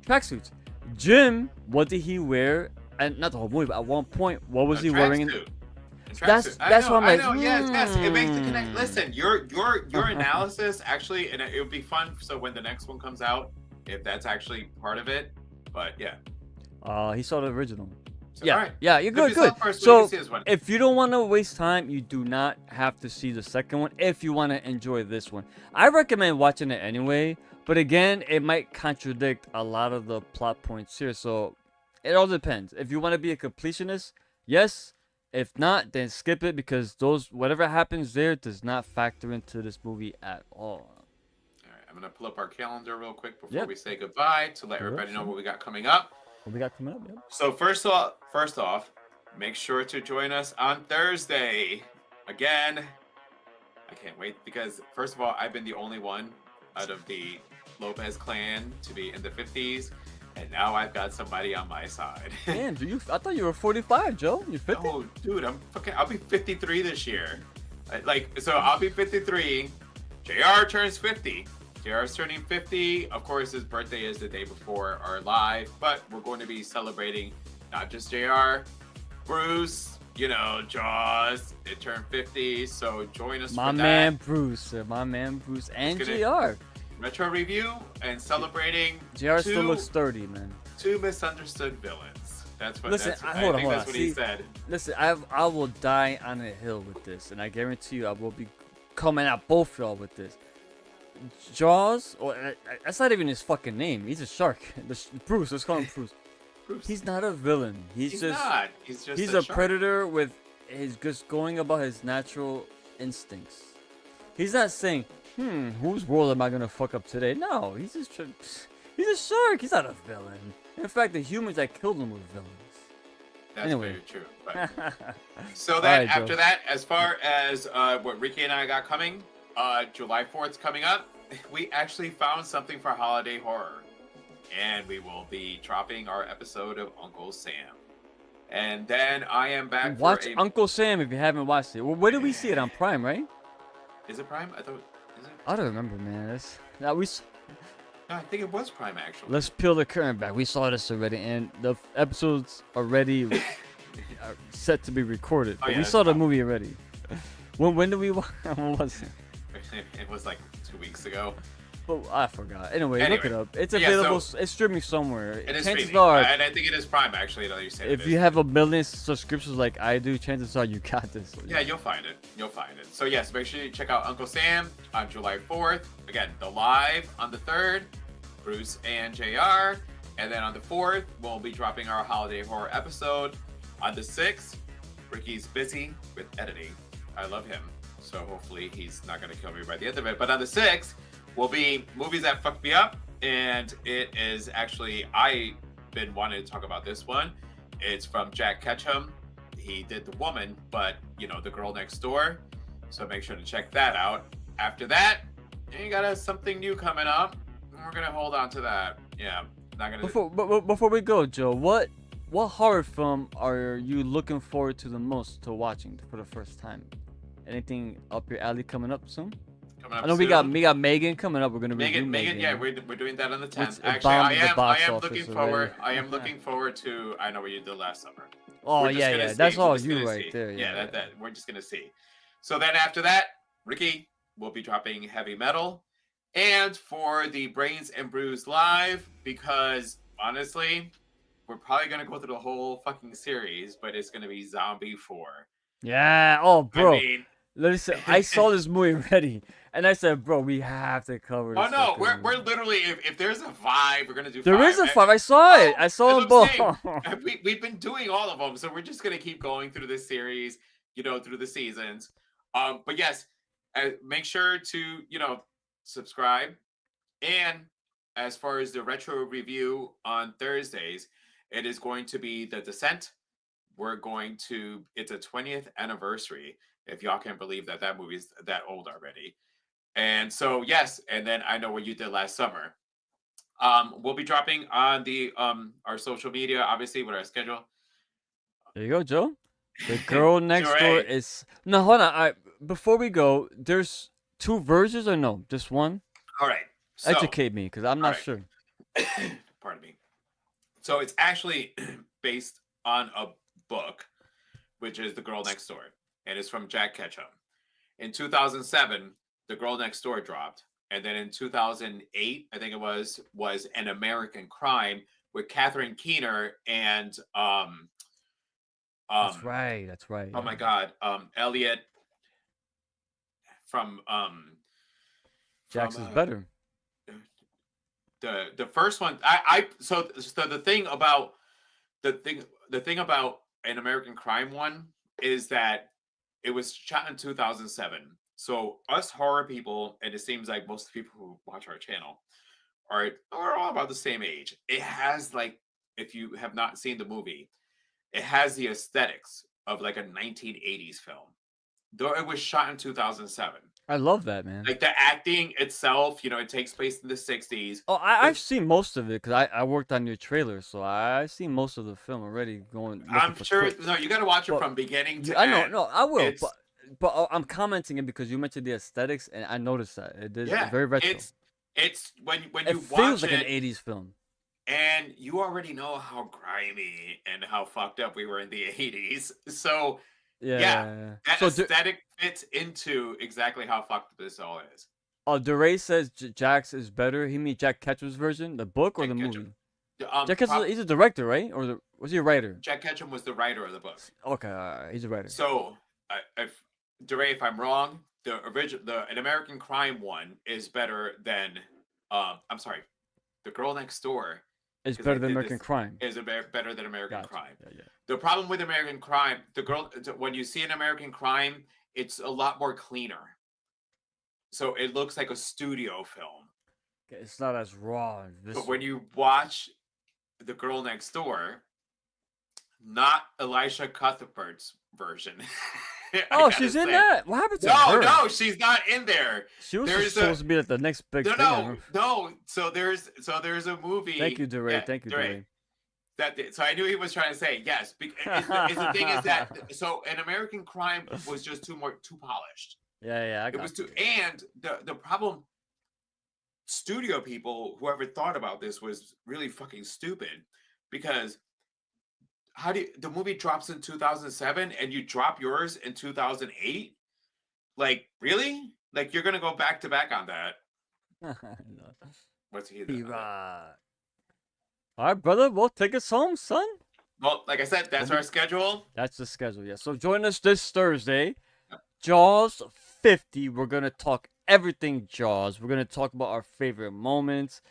Tracksuits. Jim, what did he wear? And not the whole movie, but at one point, what was he wearing? That's what I'm like. Yes. It makes the connect. Listen, your analysis actually, and it would be fun. So when the next one comes out, if that's actually part of it, but yeah. He saw the original. So, right. Yeah, you're good. So if you don't want to waste time, you do not have to see the second one. If you want to enjoy this one, I recommend watching it anyway. But again, it might contradict a lot of the plot points here. So it all depends. If you want to be a completionist, yes. If not, then skip it because whatever happens there does not factor into this movie at all. All right, I'm gonna pull up our calendar real quick before we say goodbye to let everybody know what we got coming up. What we got coming up? Yep. So first off, make sure to join us on Thursday. Again, I can't wait because first of all, I've been the only one out of the Lopez clan to be in the 50s, and now I've got somebody on my side. Damn, I thought you were 45, Joe. You're 50. Oh, dude, I'll be 53 this year. So I'll be 53. JR turns 50. JR's turning 50. Of course, his birthday is the day before our live, but we're going to be celebrating not just JR, Bruce, Jaws. It turned 50, so join us My for man that. Bruce, and It's JR. Retro review and celebrating JR still looks sturdy, man. two misunderstood villains. That's what. Listen, that's what, hold I think on. that's what he said. Listen, I will die on a hill with this, and I guarantee you, I will be coming at both y'all with this. Jaws, that's not even his fucking name. He's a shark. Bruce, let's call him Bruce. Bruce. He's not a villain. He's just not. He's just he's a a shark. predator with his just going about his natural instincts. He's not saying, whose world am I gonna fuck up today? No, he's a shark. He's not a villain. In fact, the humans that killed him were villains. That's Anyway. very true. But so then Alright, after Joe. that, as far as what Ricky and I got coming, July 4th coming up, we actually found something for holiday horror. And we will be dropping our episode of Uncle Sam. And then I am back Watch for Uncle Sam if you haven't watched it. Well, where did we see it? On Prime, right? Is it Prime? I thought... Is it? I don't remember, man. No, I think it was Prime, actually. Let's peel the curtain back. We saw this already, and the episodes already are set to be recorded. Oh, But yeah, we that's saw the fine. movie already. When did we watch? When was it? It was like 2 weeks ago. Oh, I forgot. Anyway, look it up. It's Yeah, available. so- It's streaming somewhere. It is Chances streaming. are, And I think it is Prime, actually, now you say if it you is. have a million subscriptions like I do, chances are you got this. Yeah, you'll find it. So yes, make sure you check out Uncle Sam on July 4th. Again, the live on the 3rd, Bruce and JR. And then on the 4th, we'll be dropping our holiday horror episode. On the 6th, Ricky's busy with editing. I love him. So hopefully he's not going to kill me by the end of it. But on the 6th, will be Movies That Fucked Me Up. And it is actually, I've been wanting to talk about this one. It's from Jack Ketchum. He did The Woman, but, The Girl Next Door. So make sure to check that out. After that, you got something new coming up. We're going to hold on to that. Yeah, not going to... Before we go, Joe, what horror film are you looking forward to the most to watching for the first time? Anything up your alley coming up soon? Coming up I know soon. we got Megan coming up. We're gonna review Megan, yeah, we're doing that on the 10th. Which Actually, bombed the I box am office looking already. forward. I am looking forward to I Know What You Did Last Summer. Oh We're just gonna yeah. see. That's We're all just you gonna right see. there. Yeah, that we're just gonna see. So then after that, Ricky will be dropping heavy metal, and for the Brains and Brews live, because honestly, we're probably gonna go through the whole fucking series, but it's gonna be Zombie 4. Yeah. Oh, bro. I mean, Listen, I saw this movie already, and I said, bro, we have to cover this. oh no, fucking we're movie. literally if there's a 5, we're gonna do. There 5. is a 5. I saw it. I saw That's them what I'm both. saying. We've been doing all of them, so we're just gonna keep going through this series, through the seasons. But yes, make sure to subscribe. And as far as the retro review on Thursdays, it is going to be The Descent. It's a 20th anniversary. If y'all can't believe that movie's that old already. And so yes, and then I Know What You Did Last Summer. We'll be dropping on the our social media, obviously, with our schedule. There you go, Joe. The girl next door Hooray. is no. Hold on. Before we go, there's 2 versions or no? Just one? All right. So, Educate me, because I'm not right. sure. pardon me. So it's actually based on a book, which is The Girl Next Door, and it's from Jack Ketchum. In 2007, The Girl Next Door dropped, and then in 2008, I think it was An American Crime with Catherine Keener and That's right. That's right. oh my God, Elliot from Jackson's from, better. the first one. So the thing about An American Crime one is that it was shot in 2007. So us horror people, and it seems like most people who watch our channel we're all about the same age. It has like if you have not seen the movie, it has the aesthetics of like a 1980s film, though it was shot in 2007. I love that, man. Like the acting itself, it takes place in the 60s. Oh, I've seen most of it because I worked on your trailer, so I've seen most of the film already. I'm sure. No, you got to watch it But from beginning to I end. know, no, I will. It's- But I'm commenting it because you mentioned the aesthetics, and I noticed that it is Yeah, very retro. it's when It you feels watch like it, an '80s film. and you already know how grimy and how fucked up we were in the 80s. So Yeah. that So aesthetic fits into exactly how fucked up this all is. DeRay says Jax is better. He mean Jack Ketchum's version, the book or Jack the Ketchum. movie? Jack Ketchum, he's a director, right? Or was he a writer? Jack Ketchum was the writer of the book. Okay, alright, he's a writer. So, if I'm wrong, an American Crime one is better than, I'm sorry, The Girl Next Door It's 'cause better I than did American this- Crime. is better than American Gotcha. Crime. Yeah. The problem with American Crime, when you see an American Crime, it's a lot more cleaner. So it looks like a studio film. Okay, it's not as raw as this. But when you watch The Girl Next Door, not Elisha Cuthbert's version. I Oh, gotta she's in say. that. What happened to No, her? no, she's not in there. She was there's supposed to be like the next big thing. No. So there's a movie. Thank you, DeRay. Yeah, Thank you, DeRay. DeRay. So I knew he was trying to say yes. The thing is that so an American Crime was just too polished. Yeah, I It got was you. too, and the problem. Studio people, whoever thought about this, was really fucking stupid, because the movie drops in 2007 and you drop yours in 2008? Like, really? Like, you're gonna go back to back on that? No. What's he? All right, brother. Well, take us home, son. Well, like I said, that's our schedule. That's the schedule, yeah. So join us this Thursday, Jaws 50. We're gonna talk everything Jaws. We're gonna talk about our favorite moments.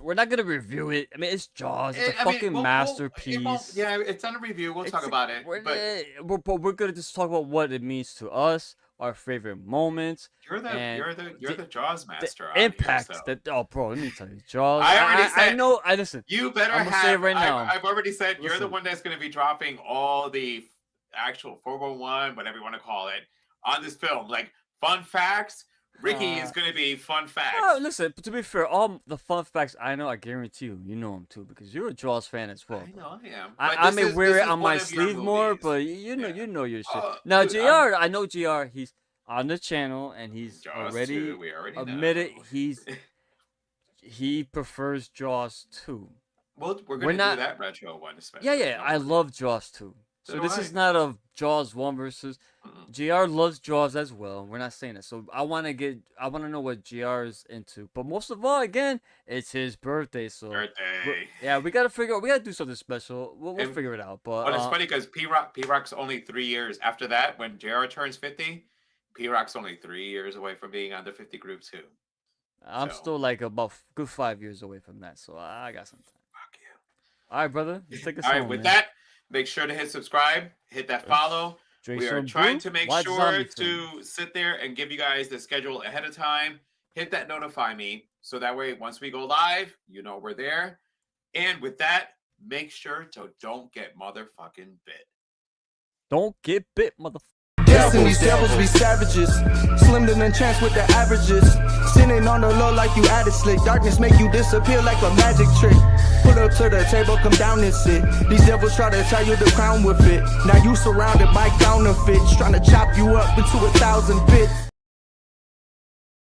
We're not gonna review it. I mean, it's Jaws. It's a fucking masterpiece. Yeah, it's on a review. We'll talk about it. But we're gonna just talk about what it means to us, our favorite moments. You're the Jaws master. The impact that. Oh, bro, let me tell you, Jaws. I already said. I know. I listen. You better I'm gonna say it right now. I've already said you're the Listen. one that's going to be dropping all the actual 411, whatever you want to call it, on this film. Like fun facts. Ricky is going to be fun facts. Oh, listen. To be fair, all the fun facts I know, I guarantee you know them too, because you're a Jaws fan as well. I know I am. I may wear this it is on one my of your sleeve more, movies. but you know your shit. Oh, Now, dude, Jr. I know Jr. He's on the channel and he's Jaws already 2, we already admitted know. he prefers Jaws 2. Well, we're We're going to not- do that retro one, especially. Yeah. I love Jaws 2. So So do this I. is not a Jaws 1 versus. Mm-mm. JR loves Jaws as well. We're not saying that. So I want to know what JR is into. But most of all, again, it's his birthday. So Birthday. yeah, we gotta do something special. We'll And- figure it out. But But it's funny because P-Rock's only 3 years after that. When JR turns 50, P-Rock's only 3 years away from being on the 50 group too. I'm so- still like about good 5 years away from that. So I got some time. Fuck you. All right, brother. Let's take us All right, home, with man. that, make sure to hit subscribe, hit that follow. Drink We are some trying brew, to make watch sure zombie to films. sit there and give you guys the schedule ahead of time. Hit that notify me so that way once we go live, you know we're there. And with that, make sure to don't get motherfucking bit. Don't get bit, motherfucker. Destiny's devils be savages. Slim than chance with the averages. Sitting on the low like you added slick. Darkness make you disappear like a magic trick. Put up to the table, come down and sit. These devils try to tie you the crown with it. Now you surrounded by counterfeits, trying to chop you up into 1,000 bits.